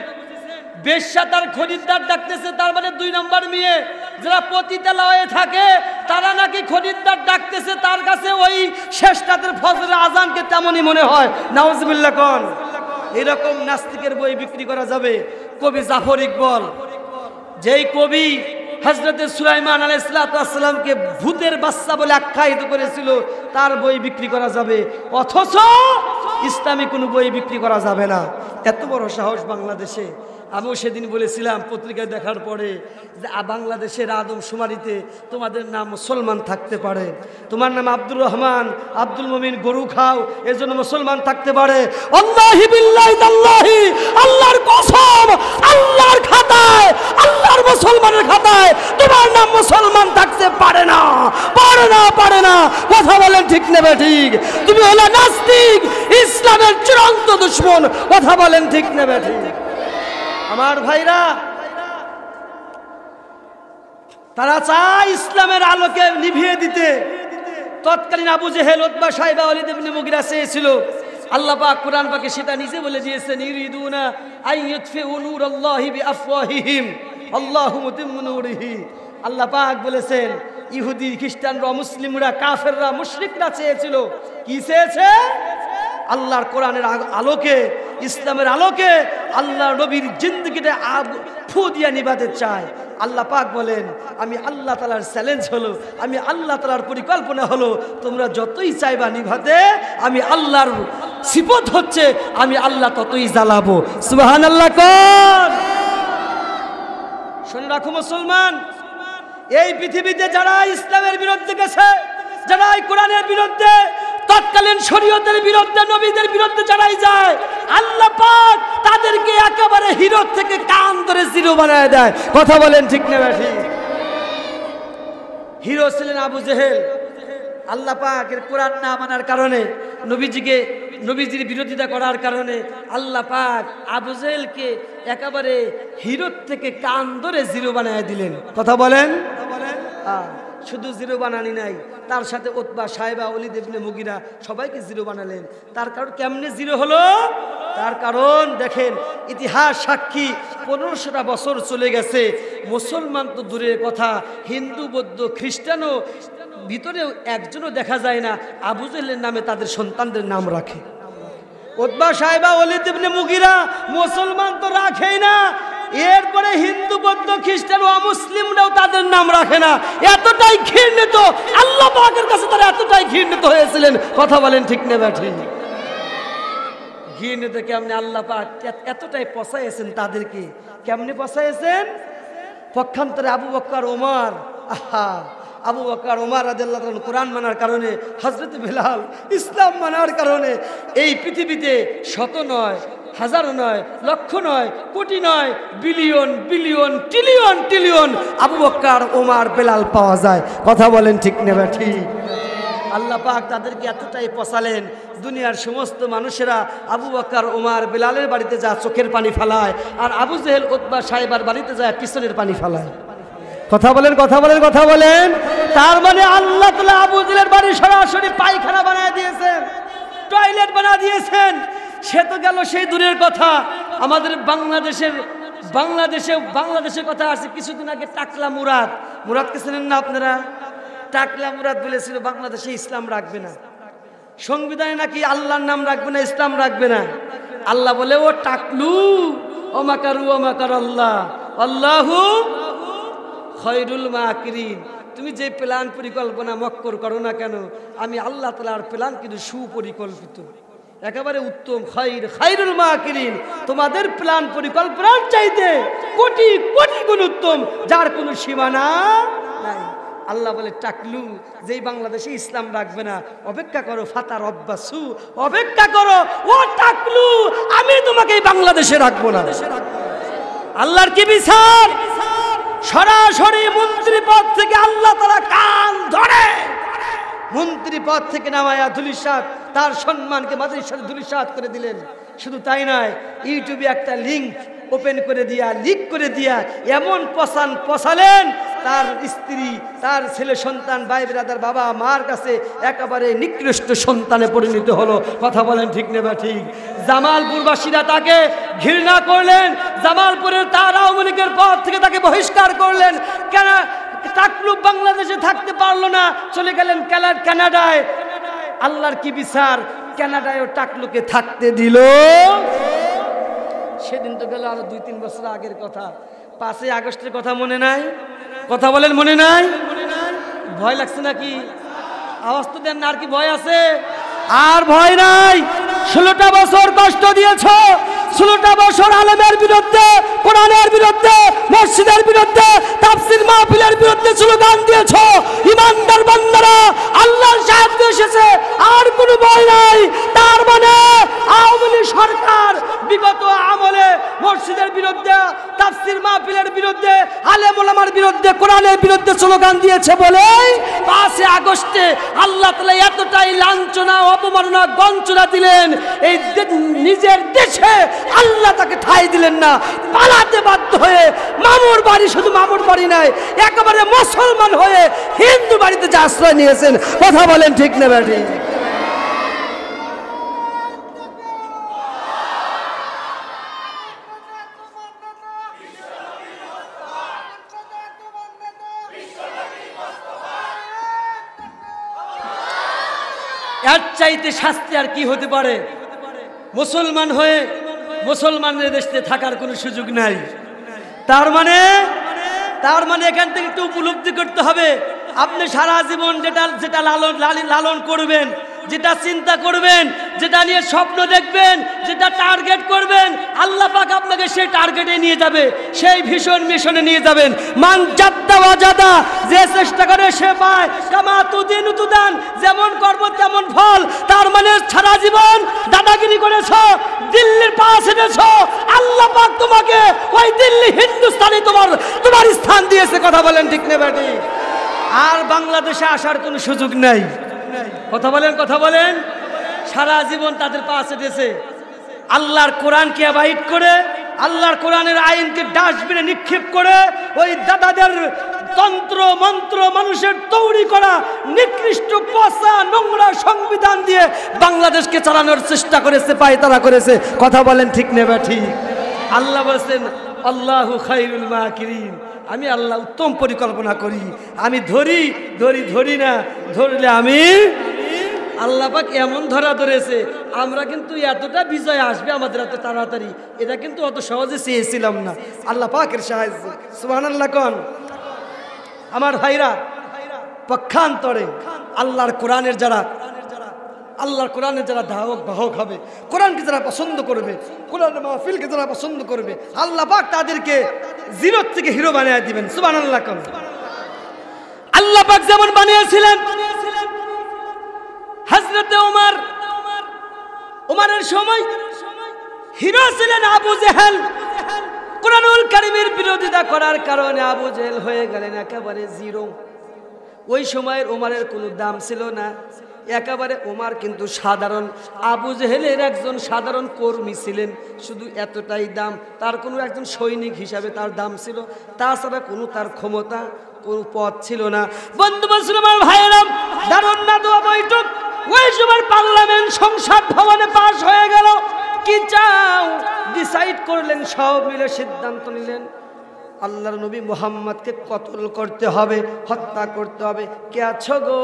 বেশ্যা তার খরিদ্দার ডাকতেছে, তার মানে 2 নম্বর মেয়ে। যারা পতিতালয়ে থাকে তারা নাকি খরিদ্দার ডাকতেছে, তার কাছে ওই শেষ রাতের ফজরের আজানকে তেমনই মনে হয়। নাউজুবিল্লাহ কোন? এরকম নাস্তিকের বই বিক্রি করা যাবে। কবি জাফর ইকবাল, যেই কবি হযরতে সুলাইমান আলাইহিস সালামকে ভূতের বাচ্চা বলে আখ্যায়িত করেছিল, তার বই বিক্রি করা যাবে। অথচ ইসলামী কোনো বই বিক্রি করা যাবে না। এত বড় সাহস বাংলাদেশে! আমিও সেদিন বলেছিলাম পত্রিকায় দেখার পরে যে বাংলাদেশের আদমশুমারিতে তোমাদের নাম মুসলমান থাকতে পারে, তোমার নাম আব্দুর রহমান, আব্দুল মুমিন, গরু খাও, এজন্য মুসলমান থাকতে পারে। আল্লাহি বিল্লাহি তাল্লাহি, আল্লাহর কসম, আল্লাহর খাতায়, আল্লাহর মুসলমানের খাতায় তোমার নাম মুসলমান থাকতে পারে না, পারে না, পারে না। কথা বলেন ঠিক নেবে ঠিক? তুমি হলো নাস্তিক, ইসলামের চূড়ান্ত দুশমন। কথা বলেন ঠিক নেবে ঠিক? আমার ভাইরা, তারা চায় ইসলামের আলোকে নিভিয়ে দিতে। তৎকালীন আবু জেহেল, উতবা, শাইবা, ওয়ালিদ ইবনে মুগিরা চেয়েছিল, আল্লাহ পাক কোরআন পাকে সেটা নিজে বলে দিয়েছেন, ইউরিদুনা আইয়ুতফিউ নূরাল্লাহি বিআফওয়াহিহিম আল্লাহু মুতিম্মু নূরিহি। আল্লাহ পাক বলেছেন, ইহুদি, খ্রিস্টানরা, মুসলিমরা, কাফেররা, মুশরিকরা চেয়েছিল, কি চেয়েছে? আল্লাহর কোরআনের আলোকে, ইসলামের আলোকে আল্লাহর নবীর জিন্দেগিতে ফু দিয়ে নিভাতে চায়। আল্লাহ পাক বলেন, আমি আল্লাহ তাআলার চ্যালেঞ্জ হলো, আমি আল্লাহ তাআলার পরিকল্পনা হলো, তোমরা যতই চাইবা নিভাতে, আমি আল্লাহর সিফত হচ্ছে আমি আল্লাহ ততই জ্বালাবো। সুবহানাল্লাহ কোন? শুনে রাখো মুসলমান, এই পৃথিবীতে যারা ইসলামের বিরুদ্ধে গেছে, যারা এই কোরআনের বিরুদ্ধে তৎকালীন শরীয়তের বিরুদ্ধে, নবীদের বিরুদ্ধে যারাই যায়, আল্লাহ পাক তাদেরকে একেবারে হিরো থেকে কান ধরে জিরো বানায় দেয়। কথা বলেন ঠিক না ঠিক? হিরো ছিলেন আবু জেহেল। আল্লাহ পাকের কোরআন না মানার কারণে, নবীজির বিরোধিতা করার কারণে আল্লাহ পাক আবু জেহেলকে একেবারে হিরো থেকে কান ধরে জিরো বানায় দিলেন। কথা বলেন। শুধু জিরো বানানি নাই, তার সাথে উতবা, সাইবা, ওলীদ ইবনে মুগিরা সবাইকে জিরো বানালেন। তার কারণ কেমনে জিরো হলো? তার কারণ দেখেন, ইতিহাস সাক্ষী 1500টা বছর চলে গেছে। মুসলমান তো দূরের কথা, হিন্দু, বৌদ্ধ, খ্রিস্টানও ভিতরেও একজনও দেখা যায় না আবু জেহেলের নামে তাদের সন্তানদের নাম রাখে। উতবা, সাইবা, ওলীদ ইবনে মুগিরা মুসলমান তো রাখেই না, এরপরে হিন্দু, বৌদ্ধ, খ্রিস্টান ও অমুসলিমরাও তাদের নাম রাখে না। এতটাই ঘৃণিত, আল্লাহ পাকের কাছে তারা এতটাই ঘৃণিত হয়েছিলেন। কথা বলেন ঠিক না ঠিক? ঘৃণিত কেমনে? আল্লাহ পাক এতটাই পচাইছেন তাদেরকে। কেমনে পচাইছেন? পক্ষান্তরে আবু বকর, ওমর, আবু বকর, ওমর রাদিয়াল্লাহু তাআলা কোরআন মানার কারণে, হযরত বিলাল ইসলাম মানার কারণে এই পৃথিবীতে শত নয়, হাজার নয়, লক্ষ নয়, কোটি নয়, billion billion trillion trillion Abu Bakr, Omar, Bilal পাওয়া যায়। কথা বলেন ঠিক না ঠিক? আল্লাহ পাক তাদেরকে এতটাই পচালেন, দুনিয়ার সমস্ত মানুষেরা আবু বকর, ওমর, বেলালের বাড়িতে যা চোখের পানি ফেলায়, আর আবু জেহেল, উতবা, সাইবার বাড়িতে যায় পিছনের পানি ফেলায়। কথা বলেন, কথা বলেন, কথা বলেন। তার মানে আল্লাহ তাআলা আবু জেহেলের বাড়ি সরাসরি পায়খানা বানায় দিয়েছেন, টয়লেট বানায় দিয়েছেন। সে তো গেল সেই দূরের কথা। আমাদের বাংলাদেশের কথা আছে। কিছুদিন আগে টাকলা মুরাদকে চেনেন না আপনারা? টাকলা মুরাদ বলেছিল বাংলাদেশে ইসলাম রাখবে না, সংবিধানে নাকি আল্লাহর নাম রাখবে না, ইসলাম রাখবে না। আল্লাহ বলে, ও টাকলু ও মাকারু ও মাকার আল্লাহ আল্লাহু খৈরুল মাকিরিন। তুমি যে প্ল্যান পরিকল্পনা মক্কর করো না কেন, আমি আল্লাহ তাআলার প্ল্যান কিন্তু সুপরিকল্পিত, একেবারে উত্তম। খায়রুল মাকিরিন, তোমাদের প্ল্যান পরিকল্পনার চাইতে কোটি কোটি গুণ উত্তম, যার কোনো সীমানা নাই। আল্লাহ বলে, টাকলু, যেই বাংলাদেশে ইসলাম রাখবে না, অপেক্ষা করো, ফাতার অব্বাসু, অপেক্ষা করো, ও টাকলু, আমি তোমাকে এই বাংলাদেশে রাখবো না। আল্লাহর কি বিচার? সরাসরি মন্ত্রী পদ থেকে আল্লাহ তাআলা কান ধরে মন্ত্রী পদ থেকে নামায়া ধুলিসাৎ, তার সম্মানকে মাটির সাথে ধুলিসাৎ করে দিলেন। শুধু তাই নয়, ইউটিউবে একটা লিঙ্ক ওপেন করে দিয়া, লিক করে দিয়া এমন পচালেন, তার স্ত্রী, তার ছেলে সন্তান, ভাই ব্রাদার, বাবা মার কাছে একেবারে নিকৃষ্ট সন্তানে পরিণত হলো। কথা বলেন ঠিক না ঠিক? জামালপুরবাসীরা তাকে ঘৃণা করলেন, জামালপুরের তার আওয়ামী লীগের পদ থেকে তাকে বহিষ্কার করলেন। কেন? টাকলু বাংলাদেশে থাকতে পারলো না, চলে গেলেন কানাডায়। আল্লাহর কি বিচার? কানাডায়ও টাকলুকে থাকতে দিল। সেদিন তো গেল আরো 2-3 বছর আগের কথা, 5ই আগস্টের কথা মনে নাই? কথা বলেন, মনে নাই? ভয় লাগছে নাকি? আওয়াজ তো দেন না। আর কি ভয় আছে? আর ভয় নাই। 16টা বছর কষ্ট দিয়েছ, 16টা বছর আলেমের বিরুদ্ধে, কোরআনের বিরুদ্ধে, মসজিদের বিরুদ্ধে, তাফসীর মাহফিলের বিরুদ্ধে স্লোগান দিয়েছ। ইমানদার বান্দারা, আল্লাহর সাহায্য এসেছে, আর কোনো ভয় নাই। তার মানে আওয়ামী লীগ সরকার বিগত আমলে মসজিদের বিরুদ্ধে, তাফসীর মাহফিলের বিরুদ্ধে, আলেম ওলামার বিরুদ্ধে, কোরআনের বিরুদ্ধে স্লোগান দিয়েছে বলেই 5 আগস্টে আল্লাহ তাআলা এতটাই লাঞ্ছনা, অপমাননা, গঞ্জনা দিলেন। এই নিজের দেশে আল্লাহ তাকে ঠাঁই দিলেন না, পালাতে বাধ্য হয়ে মামুর বাড়ি, শুধু মামুর বাড়ি নাই, একেবারে মুসলমান হয়ে হিন্দু বাড়িতে যে আশ্রয় নিয়েছেন। কথা বলেন ঠিক না ঠিক? এর চাইতে শাস্তি আর কি হতে পারে? মুসলমান হয়ে মুসলমানের দেশে থাকার কোনো সুযোগ নাই। তার মানে এখান থেকে একটু উপলব্ধি করতে হবে, আপনি সারা জীবন যেটা লালন করবেন, যেটা চিন্তা করবেন, যেটা নিয়ে স্বপ্ন দেখবেন, যেটা টার্গেট করবেন, আল্লাহ পাক আপনাকে সেই টার্গেটে নিয়ে যাবে, সেই ভীষণ মিশনে নিয়ে যাবেন। মান জাদ্দা ওয়াজাদা, যে চেষ্টা করে সে পায়। কামা তুদিন তুদান, যেমন কর্ম তেমন ফল। তার মানে সারা জীবন দাদাগিরি করেছো, দিল্লির পাশ হেঁটেছো, আল্লাহ পাক তোমাকে ওই দিল্লি হিন্দুস্তানি তোমার স্থান দিয়েছে। কথা বলেন ঠিক না বেটি? আর বাংলাদেশে আসার কোনো সুযোগ নাই। কথা বলেন। সারা জীবন তাদের পাশ হেঁটেছে। আল্লাহর কোরআনকে অ্যাভয়েড করে, আল্লাহর কোরআনের আইনকে ডাস্টবিনে নিক্ষেপ করে, ওই দাদাদের তন্ত্র মন্ত্র মানুষের তৈরি করা নিকৃষ্ট পচা নোংরা সংবিধান দিয়ে বাংলাদেশকে চালানোর চেষ্টা করেছে, পায়তারা করেছে। কথা বলেন ঠিক নেবে ঠিক? আল্লাহ বলেছেন আল্লাহু খায়রুল মাকিরিন, আমি আল্লাহ উত্তম পরিকল্পনা করি। আমি ধরি না, ধরলে আমি আল্লাহ পাক এমন ধরেছে। আমরা কিন্তু এতটা বিজয় আসবে আমাদের এত তাড়াতাড়ি, এটা কিন্তু অত সহজে চেয়েছিলাম না। আল্লাহ পাকের সাহায্য। সুবহানাল্লাহ কোন আমার ভাইরা, পক্ষান্তরে আল্লাহর কোরআনের যারা ধারক বাহক হবে, কোরআনকে যারা পছন্দ করবে, কোরআন মাহফিলকে যারা পছন্দ করবে, আল্লাহ পাক তাদেরকে জিরো থেকে হিরো বানিয়ে দিবেন। সুবহানাল্লাহ কোন আল্লাহ পাক যেমন বানিয়েছিলেন হযরতে ওমরের সময় হিরো ছিলেন আবু জেহেল। কুরআনুল কারীমের বিরোধিতা করার কারণে আবু জেহেল হয়ে গেলেন একেবারে জিরো। ওই সময়ের ওমরের কোনো দাম ছিল না, একেবারে ওমর কিন্তু সাধারণ, আবু জেহেলের একজন সাধারণ কর্মী ছিলেন, শুধু এতটাই দাম। তার কোনো একজন সৈনিক হিসাবে তার দাম ছিল, তাছাড়া কোনো তার ক্ষমতা কোনো পদ ছিল না। বন্ধু মুসলমান ভাইয়েরা, দারুণ না দোয়া বৈঠক ওই সময় পার্লামেন্ট সংসদ ভবনে পাস হয়ে গেল। কি চাও ডিসাইড করলেন, সব মিলে সিদ্ধান্ত নিলেন আল্লাহর নবী মুহাম্মদকে কতল করতে হবে, হত্যা করতে হবে। কে আছো গো?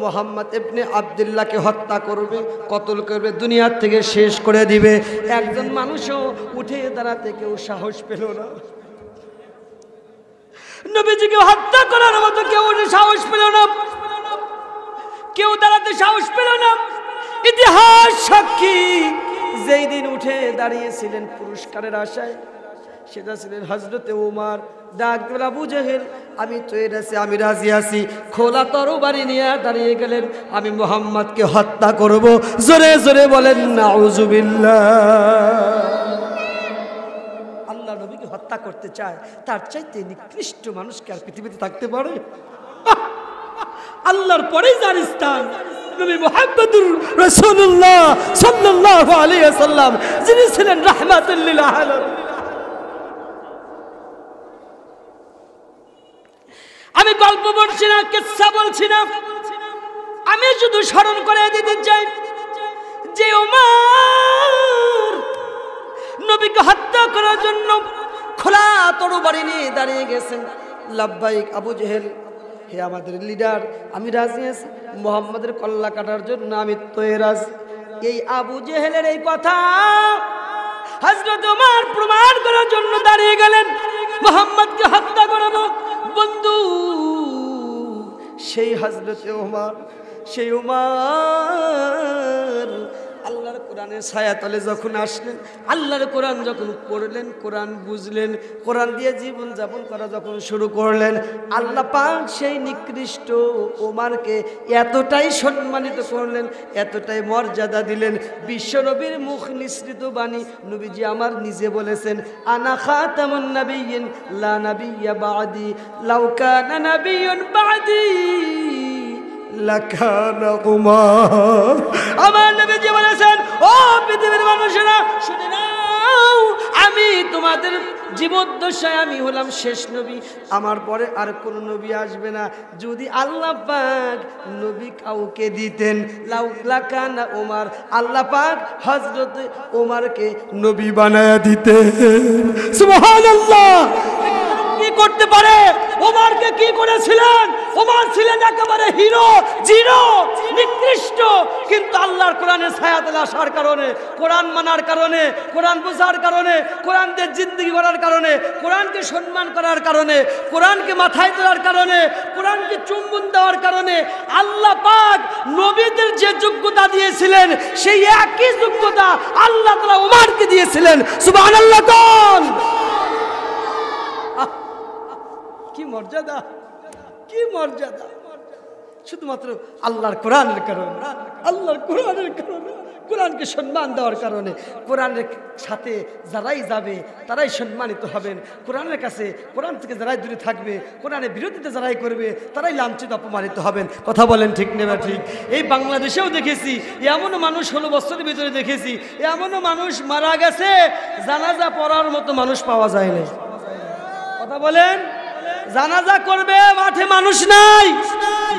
মুহাম্মদ ইবনে আব্দুল্লাহকে হত্যা করবে, কতল করবে, দুনিয়ার থেকে শেষ করে দিবে। একজন মানুষও উঠে দাঁড়াতে কেউ সাহস পেল না। নবীজিকে হত্যা করার মতো কেউ সাহস পেল না, কেউ দাঁড়াতে সাহস পেল না। ইতিহাস সাক্ষী, যেই দিন উঠে দাঁড়িয়েছিলেন পুরস্কারের আশায়, সেটা ছিলেন হযরতে ওমর। ডাক দিলেন আবু জেহেল, আমি তৈরি আছি, আমি রাজি আছি। খোলা তরবারি নিয়ে দাঁড়িয়ে গেলেন, আমি মুহাম্মদকে হত্যা করব। জোরে জোরে বলেন নাউজুবিল্লাহ। আল্লাহ নবীকে হত্যা করতে চায়, তার চাইতে নিকৃষ্ট মানুষকে আর পৃথিবীতে থাকতে পারে? আল্লাহর পরে যার স্থান নবী মুহাম্মদুর রাসূলুল্লাহ সাল্লাল্লাহু আলাইহি ওয়াসাল্লাম, যিনি ছিলেন রাহমাতুল লিল আলামিন। আমি গল্প বলছি না, কিসসা বলছি না, আমি শুধু স্মরণ করে দিতে চাই যে ওমর নবীকে হত্যা করার জন্য খোলা তরবারি নিয়ে দাঁড়িয়ে গেছেন। লাব্বাইক আবু জেহেল, হে আমাদের লিডার, আমি রাজি আছি, মুহাম্মাদের কল্লা কাটার জন্য আমি তৈরি আছি। এই আবু জেহেলের এই কথা হযরত ওমর প্রমাণ করার জন্য দাঁড়িয়ে গেলেন, মুহাম্মদকে হত্যা করব। বন্ধু, সেই হযরতে ওমর, সেই ওমর আল্লাহর কোরআনের ছায়াতলে যখন আসলেন, আল্লাহর কোরআন যখন পড়লেন, কোরআন বুঝলেন, কোরআন দিয়ে জীবন যাপন করা যখন শুরু করলেন, আল্লাহ পাক সেই নিকৃষ্ট ওমরকে এতটাই সম্মানিত করলেন, এতটাই মর্যাদা দিলেন। বিশ্বনবীর মুখ নিঃসৃত বাণী নবীজি আমার নিজে বলেছেন, আনা খাতামুন নাবিয়্যিন লা নাবিয়্যা বা'দি লাউ কানা নাবিয়্যুন বা'দি লাকানা উমর। আমার নবীজি বলেছেন, ও পৃথিবীর মানুষেরা শুনে নাও, আমি তোমাদের জীবদ্দশায় আমি হলাম শেষ নবী, আমার পরে আর কোন নবী আসবে না। যদি আল্লাহ পাক নবী কাউকে দিতেন, লাকানা ওমর, আল্লাহ পাক হযরত ওমরকে নবী বানায়া দিতেন। সুবহানাল্লাহ। কি করতে পারে? ওমরকে কি করেছিলেন? ওমর ছিলেন একেবারে হিরো, জিরো, নিকৃষ্ট। কিন্তু আল্লাহর কোরআনের ছায়াতলে আসার কারণে, কোরআন মানার কারণে, কোরআন বোঝার কারণে, কোরআন দিয়ে জিন্দগি করার কারণে, কোরআনকে সম্মান করার কারণে, কোরআনকে মাথায় তোলার কারণে, কোরআনকে চুম্বন দেওয়ার কারণে আল্লাহ পাক নবীদের যে যোগ্যতা দিয়েছিলেন সেই একই যোগ্যতা আল্লাহ তাআলা ওমরকে দিয়েছিলেন। সুবহানাল্লাহ। কি মর্যাদা, কি মর্যাদা! শুধুমাত্র আল্লাহর কোরআনের কারণে, আল্লাহর কোরআনের কারণে, কোরআনকে সম্মান দেওয়ার কারণে। কোরআনের সাথে যারাই যাবে তারাই সম্মানিত হবেন। কোরআনের কাছে, কোরআন থেকে যারাই দূরে থাকবে, কোরআনের বিরোধিতা যারাই করবে তারাই লাঞ্ছিত, অপমানিত হবেন। কথা বলেন ঠিক নেবা ঠিক? এই বাংলাদেশেও দেখেছি, এমনও মানুষ 16 বছরের ভিতরে দেখেছি, এমনও মানুষ মারা গেছে জানাজা পড়ার মতো মানুষ পাওয়া যায় না। কথা বলেন, জানাজা করবে মাঠে মানুষ নাই।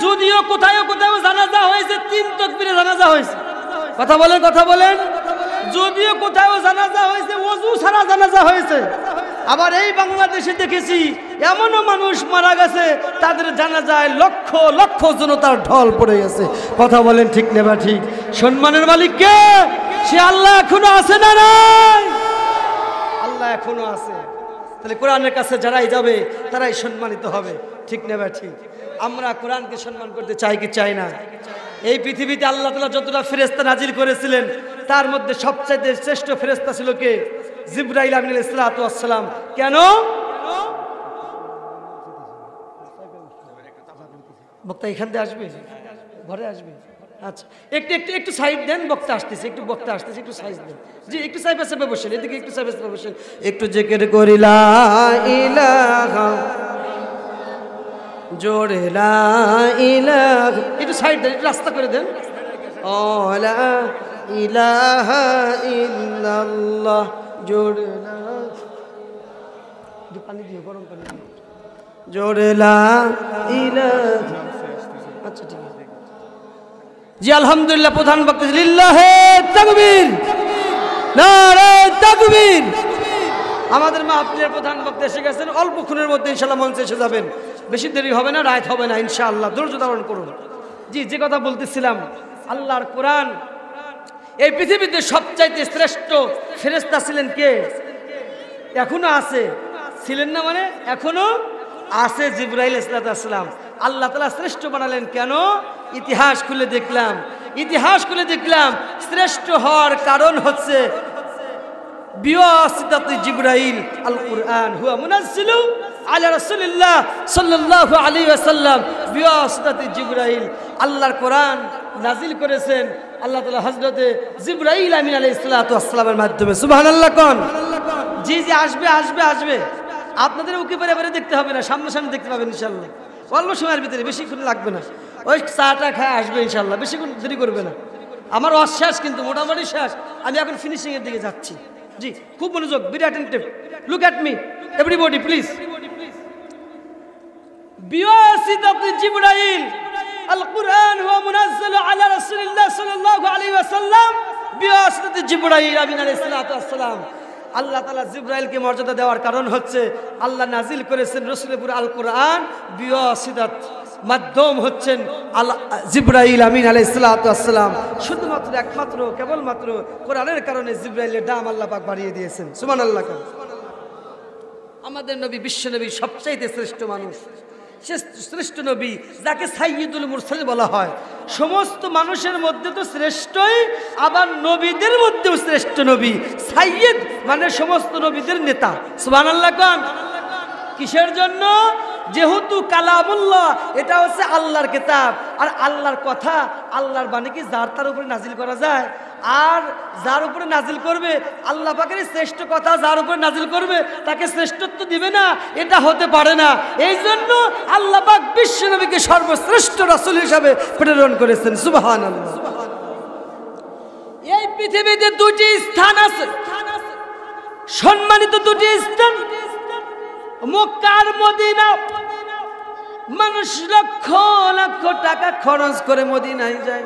যদিও কোথাও কোথাও জানাজা হয়েছে 3 তাকবীরে জানাজা হয়েছে। কথা বলেন, কথা বলেন। যদিও কোথাও জানাজা হয়েছে ওযু ছাড়া জানাজা হয়েছে। আবার এই বাংলাদেশে দেখেছি এমনও মানুষ মারা গেছে তাদের জানাজায় লক্ষ লক্ষ জনতার ঢল পড়ে গেছে। কথা বলেন ঠিক নেবা ঠিক? সম্মানের মালিক কে? সে আল্লাহ এখনো আছে না নাই? আল্লাহ এখনো আছে। তাহলে কোরআনের কাছে যারাই যাবে তারাই সম্মানিত হবে। ঠিক নেবা ঠিক? আমরা কোরআনকে সম্মান করতে চাই কি চাই না? এই পৃথিবীতে আল্লাহ তাআলা যতটা ফেরেশতা নাজিল করেছিলেন তার মধ্যে সবচেয়ে শ্রেষ্ঠ ফেরেশতা ছিল কে? জিবরাইল আলাইহিস সালাতু ওয়াস সালাম। কেন? বক্তা এখান থেকে আসবে, ঘরে আসবে? আচ্ছা, একটু একটু একটু সাইড দেন, বক্তা আসতেছে, একটু বক্তা আসতেছে, একটু সাইজ দেন। জি, একটু সাইড পাশে বসেন, এদিকে একটু সাইড পাশে বসেন। একটু জিকির করি লা ইলাহা, জোরে লা ইলাহা। একটু সাইড দেন, একটু রাস্তা করে দেন। ও লা ইলাহা ইল্লাল্লাহ, জোরে লা, পানি দিও, গরম পানি দিও, জোরে লা ইলাহা। আচ্ছা ঠিক আছে। জি আলহামদুলিল্লাহ। প্রধান বক্তা লিল্লাহে তাকবীর, নারে তাকবীর। আমাদের মাহফিলের প্রধান বক্তা এসে গেছেন, অল্পক্ষণের মধ্যে ইনশাআল্লাহ মঞ্চে এসে যাবেন। বেশি দেরি হবে না, রাত হবে না ইনশাআল্লাহ। ধৈর্য ধারণ করুন। জি, যে কথা বলতেছিলাম, আল্লাহর কোরআন, এই পৃথিবীতে সবচাইতে শ্রেষ্ঠ ফেরেশতা ছিলেন কে? এখনো আছে, ছিলেন না মানে এখনো আছে, জিবরাইল আলাইহিস সালাম। আল্লাহ তাআলা শ্রেষ্ঠ বানালেন কেন? ইতিহাস খুলে দেখলাম, ইতিহাস খুলে দেখলাম শ্রেষ্ঠ হওয়ার কারণ হচ্ছে বিওয়াসিতাতি জিবরাইল আল কুরআন হুয়া মুনাজ্জিলু আলা রাসূলিল্লাহ সাল্লাল্লাহু আলাইহি ওয়াসাল্লাম। বিওয়াসিতাতি জিবরাইল, আল্লাহর কোরআন নাজিল করেছেন আল্লাহ তাআলা হযরতে জিবরাইল আমিন আলাইহিস সালাতু ওয়াস সালামের মাধ্যমে। সুবহানাল্লাহ কোন? জি জি, আসবে আসবে আসবে। আপনাদের উকি পরে পরে দেখতে হবে না, সামনাসামনি দেখতে পাবেন ইনশাআল্লাহ। অল্প সময়ের ভিতরে, বেশিক্ষণ লাগবে না। ওই চাটা খায় আসবে ইনশাআল্লাহ, বেশিক্ষণ দেরি করবে না। আমার অশ্বাস কিন্তু মোটামুটি শেষ, আমি এখন ফিনিশিং এর দিকে যাচ্ছি। জি, খুব মনোযোগ, be attentive, look at me everybody please. বিওয়াসিতাতি জিবরাইল আল কুরআন হুয়া মুনাজ্জালু আলা রাসূলিল্লাহ সাল্লাল্লাহু আলাইহি ওয়াসাল্লাম। বিওয়াসিতাতি জিবরাইল আমিন আলাইহিস সালাতু ওয়াস সালাম। আল্লাহ তাআলা জিবরাইলকে মর্যাদা দেওয়ার কারণ হচ্ছে আল্লাহ নাজিল করেছেন রাসূলের পুরো আল কোরআন, বিওয়াসিতাত মাধ্যম হচ্ছেন জিবরাইল আমিন আলাইহিস সালাতু ওয়াস সালাম। শুধুমাত্র একমাত্র কেবলমাত্র কোরআনের কারণে জিবরাইলের দাম আল্লাহ পাক বাড়িয়ে দিয়েছেন। সুবহানাল্লাহ। আমাদের নবী, বিশ্ব নবী, সবচাইতে শ্রেষ্ঠ মানুষ, শ্রেষ্ঠ নবী, যাকে সাইয়্যিদুল মুরসালিন বলা হয়। সমস্ত মানুষের মধ্যে তো শ্রেষ্ঠই, আবার নবীদের মধ্যেও শ্রেষ্ঠ নবী। সাইয়্যিদ মানে সমস্ত নবীদের নেতা। সুবহানাল্লাহ কোন? কিসের জন্য? যেহেতু কালামুল্লাহ, এটা হচ্ছে আল্লাহর কিতাব, আর আল্লাহর কথা, আল্লাহর বাণী কি যার তার উপরে নাজিল করা যায়? আর যার উপরে নাজিল করবে, আল্লাহ পাকের শ্রেষ্ঠ কথা যার উপরে নাজিল করবে তাকে শ্রেষ্ঠত্ব দিবে না, এটা হতে পারে না। এই জন্য আল্লাহ পাক বিশ্ব নবীকে সর্বশ্রেষ্ঠ রাসূল হিসাবে প্রেরণ করেছেন। সুবহানাল্লাহ। এই পৃথিবীতে দুটি স্থান আছে, সম্মানিত দুটি স্থান, মক্কা আর মদিনা। মানুষ লক্ষ লক্ষ টাকা খরচ করে মদিনায় যায়,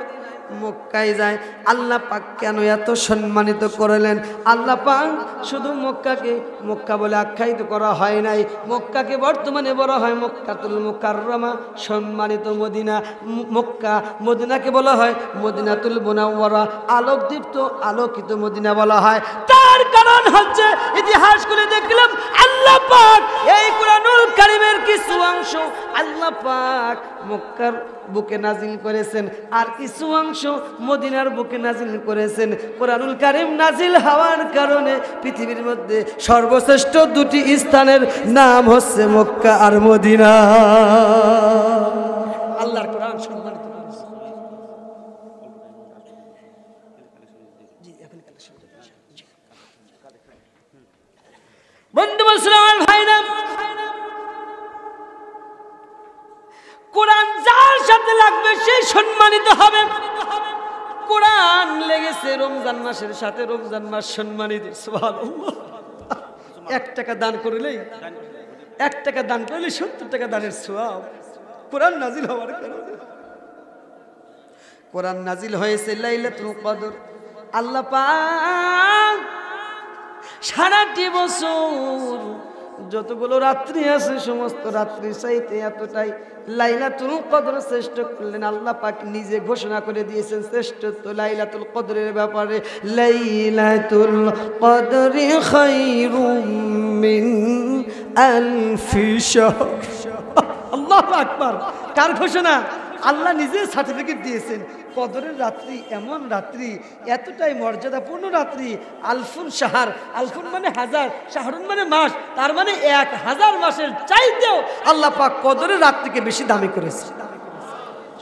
মক্কায় যায়। আল্লাহ পাক কেন এত সম্মানিত করলেন? আল্লাহ পাক শুধু মক্কাকে মক্কা বলে আখ্যায়িত করা হয় নাই, মক্কাকে বর্তমানে বলা হয় মক্কাতুল মুকাররমা, সম্মানিত মদিনা। মক্কা, মদিনাকে বলা হয় মদিনাতুল মুনাওয়ারা, আলোকদীপ্ত আলোকিত মদিনা বলা হয়। তার কারণ হচ্ছে ইতিহাস করে দেখলাম আল্লাহ পাক এই কুরআনুল কারীমের কিছু অংশ আল্লাহ পাক মক্কার বুকে নাজিল করেছেন, আর কিছু অংশ মদিনার বুকে নাজিল করেছেন। কুরআনুল কারীম নাজিল হওয়ার কারণে পৃথিবীর মধ্যে সর্বশ্রেষ্ঠ দুটি স্থানের নাম হচ্ছে মক্কা আর মদিনা। আল্লাহর কোরআন সম্মানিত করেছে। বন্ধু মুসলমান ভাইরা, কোরআন যার সাথে লাগবে সে সম্মানিত হবে। কোরআন লেগেছে রমজান মাসের সাথে, রমজান মাস সম্মানিত। সুবহানাল্লাহ। 1 টাকা দান করলেই 1 টাকা দান করলে 70 টাকা দানের সওয়াব। কোরআন নাজিল হওয়ার কারণে। কোরআন নাজিল হয়েছে লাইলাতুল কদর। আল্লাহ পাক সারাটি বছর যতগুলো রাত্রি আছে সমস্ত রাত্রি চাইতে এতটাই লাইলাতুল কদর শ্রেষ্ঠ করলেন। আল্লাহ পাক নিজে ঘোষণা করে দিয়েছেন শ্রেষ্ঠত্ব লাইলাতুল কদরের ব্যাপারে। লাইলাতুল কদরি খায়রুম মিন আলফি শাহর। আল্লাহু আকবার। কার ঘোষণা? আল্লাহ নিজে সার্টিফিকেট দিয়েছেন। কদরের রাত্রি এমন রাত্রি, এতটাই মর্যাদাপূর্ণ রাত্রি। আলফুন শাহর, আলফুন মানে হাজার, শাহরুন মানে মাস, তার মানে 1000 মাসের চাইতেও আল্লাহ পাক কদরের রাত্রিকে বেশি দামি করেছে,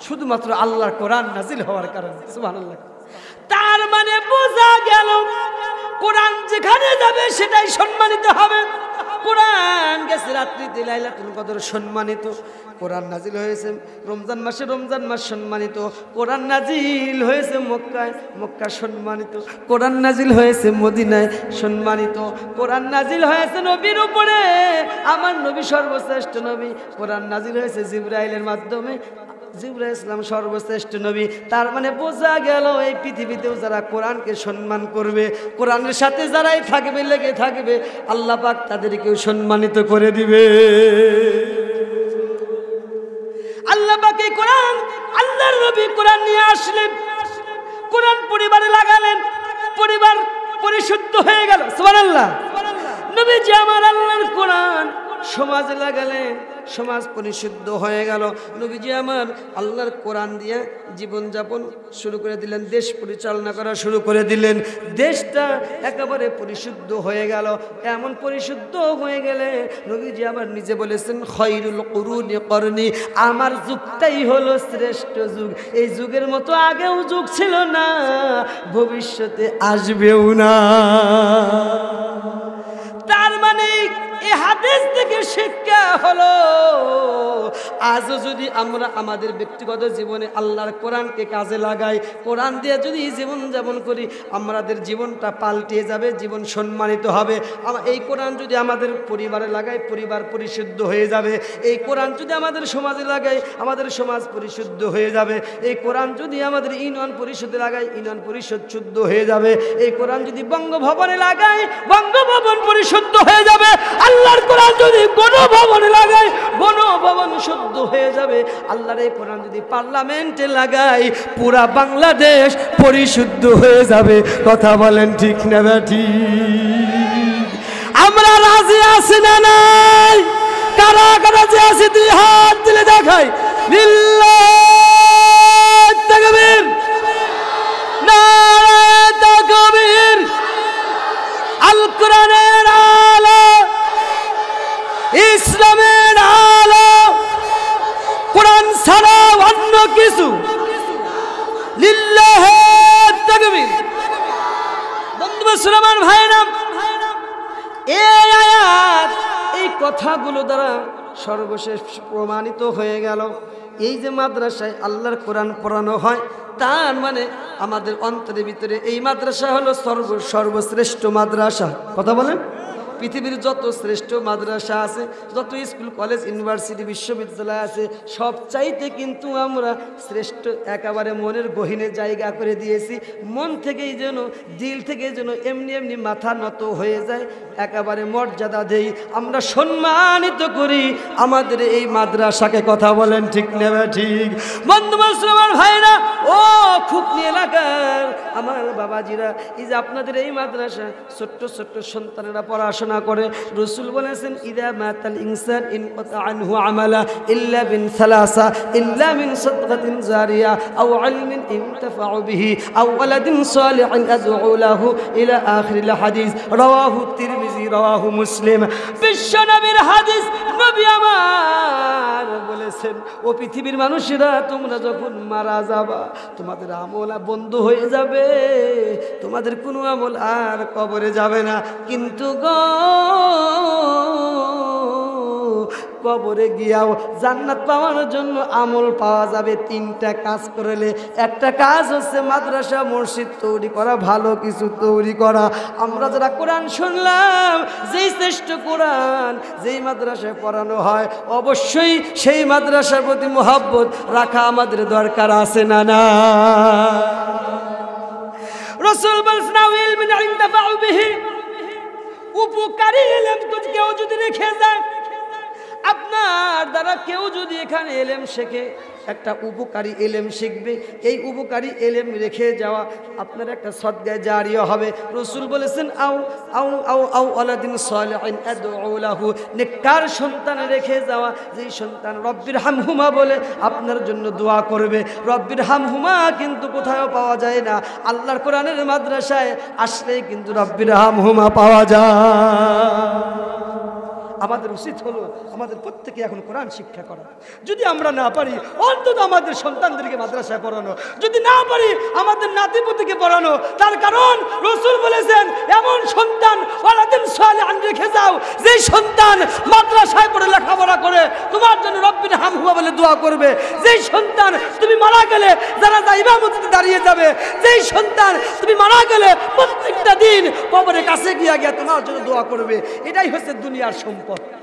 শুধুমাত্র আল্লাহর কোরআন নাজিল হওয়ার কারণে। সুবহানাল্লাহ। তার মানে বোঝা গেল কোরআন যেখানে যাবে সেটাই সম্মানিত হবে। কোরআন গেছে রাত্রিতে লাইলাতুল কদর সম্মানিত। কোরআন নাজিল হয়েছে রমজান মাসে, রমজান মাস সম্মানিত। কোরআন নাজিল হয়েছে মক্কায়, মক্কা সম্মানিত। কোরআন নাজিল হয়েছে মদিনায় সম্মানিত। কোরআন নাজিল হয়েছে নবীর উপরে, আমার নবী সর্বশ্রেষ্ঠ নবী। কোরআন নাজিল হয়েছে জিবরাইলের মাধ্যমে, জিবরাইল ইসলাম সর্বশ্রেষ্ঠ নবী। তার মানে বোঝা গেল এই পৃথিবীতেও যারা কোরআনকে সম্মান করবে, কোরআনের সাথে যারাই থাকবে, লেগে থাকবে, আল্লাহ পাক তাদেরকেও সম্মানিত করে দিবে। আল্লাহ পাক এই কোরআন, আল্লাহর নবী কোরআন নিয়ে আসলেন, কোরআন পরিবারে লাগালেন, পরিবার পরিশুদ্ধ হয়ে গেল। সুবহানাল্লাহ। নবীজি আমার আল্লাহর কোরআন সমাজে লাগালেন, সমাজ পরিশুদ্ধ হয়ে গেল। নবীজি আমার আল্লাহর কোরআন দিয়ে জীবনযাপন শুরু করে দিলেন, দেশ পরিচালনা করা শুরু করে দিলেন। দেশটা একেবারে পরিশুদ্ধ হয়ে গেল। এমন পরিশুদ্ধ হয়ে গেলে নবীজি আমার নিজে বলেছেন খায়রুল কুরুনি করনি, আমার যুগটাই হলো শ্রেষ্ঠ যুগ। এই যুগের মতো আগেও যুগ ছিল না, ভবিষ্যতে আসবেও না। তার মানে এই হাদিস থেকে শিক্ষা হলো আজও যদি আমরা আমাদের ব্যক্তিগত জীবনে আল্লাহর কোরআনকে কাজে লাগাই, কোরআন দিয়ে যদি জীবন যাপন করি, আমাদের জীবনটা পাল্টে যাবে, জীবন সম্মানিত হবে। এই কোরআন যদি আমাদের পরিবারে লাগাই, পরিবার পরিশুদ্ধ হয়ে যাবে। এই কোরআন যদি আমাদের সমাজে লাগাই, আমাদের সমাজ পরিশুদ্ধ হয়ে যাবে। এই কোরআন যদি আমাদের ইউনিয়ন পরিষদে লাগাই, ইউনিয়ন পরিষদ শুদ্ধ হয়ে যাবে। এই কোরআন যদি বঙ্গভবনে লাগাই, বঙ্গভবন পরিশুদ্ধ হয়ে যাবে। আল্লাহর কোরআন যদি গণভবনে লাগাই, গণভবন শুদ্ধ হয়ে যাবে। আল্লাহর এই কোরআন যদি পার্লামেন্টে লাগাই, পুরা বাংলাদেশ পরিশুদ্ধ হয়ে যাবে। কথা বলেন ঠিক না বেঠি? আমরা রাজি আছি না নাই? কারা কারা যে আছে দুই হাত তুলে দেখাই। লিল্লাহ তাকবীর, নারায়ে তাকবীর। আল কোরআনের আলো, ইসলামের আলো, কোরআন ছাড়া অন্য কিছু। লিল্লাহ তাকবীর। বন্ধু মুসলমান ভাইরা, এই আয়াত, এই কথাগুলো দ্বারা সর্বশেষ প্রমাণিত হয়ে গেল এই যে মাদ্রাসায় আল্লাহর কোরআন পড়ানো হয়, তার মানে আমাদের অন্তরের ভিতরে এই মাদ্রাসা হলো সর্বশ্রেষ্ঠ মাদ্রাসা। কথা বলেন। পৃথিবীর যত শ্রেষ্ঠ মাদ্রাসা আছে, যত স্কুল কলেজ ইউনিভার্সিটি বিশ্ববিদ্যালয় আছে, সব চাইতে কিন্তু আমরা শ্রেষ্ঠ একেবারে মনের গহীনে জায়গা করে দিয়েছি। মন থেকেই যেন, দিল থেকে যেন এমনি এমনি মাথা নত হয়ে যায়, একেবারে মর্যাদা দেই, আমরা সম্মানিত করি আমাদের এই মাদ্রাসাকে। কথা বলেন ঠিক নেবে ঠিক? বন্ধু মুসলমান ভাইরা, ও খুকনি এলাকার আমার বাবাজিরা, এই যে আপনাদের এই মাদ্রাসা ছোট্ট ছোট্ট সন্তানেরা পড়াশোনা করে, রাসূল বলেছেন ইদা মাতাল ইনসান ইনকাতা আনহু আমালা ইল্লা বিন সালাসা ইল্লা মিন সাদকাতিন জারিয়া আও ইলমিন ইনতাফাউ বিহি আও ওয়ালাদিন সালিহিন আদউ লাহু ইলা আখিরিল হাদিস। রাওয়াহু তিরমিজি, রাওয়াহু মুসলিম। বিশ্ব নবীর হাদিস, নবী আমার বলেছেন, ও পৃথিবীর মানুষেরা, তোমরা যখন মারা যাবা তোমাদের আমল বন্ধ হয়ে যাবে, তোমাদের কোনো আমল আর কবরে যাবে না। কিন্তু কবরে গিয়াও জান্নাত পাওয়ার জন্য আমল পাওয়া যাবে তিনটা কাজ করলে। একটা কাজ হচ্ছে মাদ্রাসা মসজিদ তৈরি করা, ভালো কিছু তৈরি করা। আমরা যারা কোরআন শুনলাম, যেই শ্রেষ্ঠ কোরআন যেই মাদ্রাসায় পড়ানো হয়, অবশ্যই সেই মাদ্রাসার প্রতি মহব্বত রাখা আমাদের দরকার আছে না? না, রাসূল বলেছেন ইলমিন ইনতাফাউ বিহি, উপকারী ইলম কেউ যদি রেখে যায়, আপনার দ্বারা কেউ যদি এখানে এলেম শেখে, একটা উপকারী এলেম শিখবে, এই উপকারী এলেম রেখে যাওয়া আপনার একটা সদকায়ে জারিয়া হবে। রাসূল বলেছেন আও আও আও আও ওয়ালাদিন সালিহিন আদউ লাহু, নেককার সন্তান রেখে যাওয়া, যেই সন্তান রব্বির হামহুমা বলে আপনার জন্য দোয়া করবে। রব্বির হামহুমা কিন্তু কোথাও পাওয়া যায় না, আল্লাহর কোরআনের মাদ্রাসায় আসলেই কিন্তু রব্বির হামহুমা পাওয়া যায়। আমাদের উচিত হলো আমাদের প্রত্যেকে এখন কোরআন শিক্ষা করা। যদি আমরা না পারি, অন্তত আমাদের সন্তানদেরকে মাদ্রাসায় পড়ানো। যদি না পারি, আমাদের নাতিপুতিকে পড়ানো। তার কারণ রাসূল বলেছেন এমন সন্তান ওয়ালাদিন সালিহান রেখে যাও, যেই সন্তান মাদ্রাসায় পড়ে লেখাপড়া করে তোমার জন্য রব্বির হামহুমা বলে দোয়া করবে। যেই সন্তান তুমি মারা গেলে যারা ইমামতিতে দাঁড়িয়ে যাবে, যেই সন্তান তুমি মারা গেলে প্রত্যেকটা দিন কবরের কাছে গিয়া তোমার জন্য দোয়া করবে। এটাই হচ্ছে দুনিয়ার সম্পদ।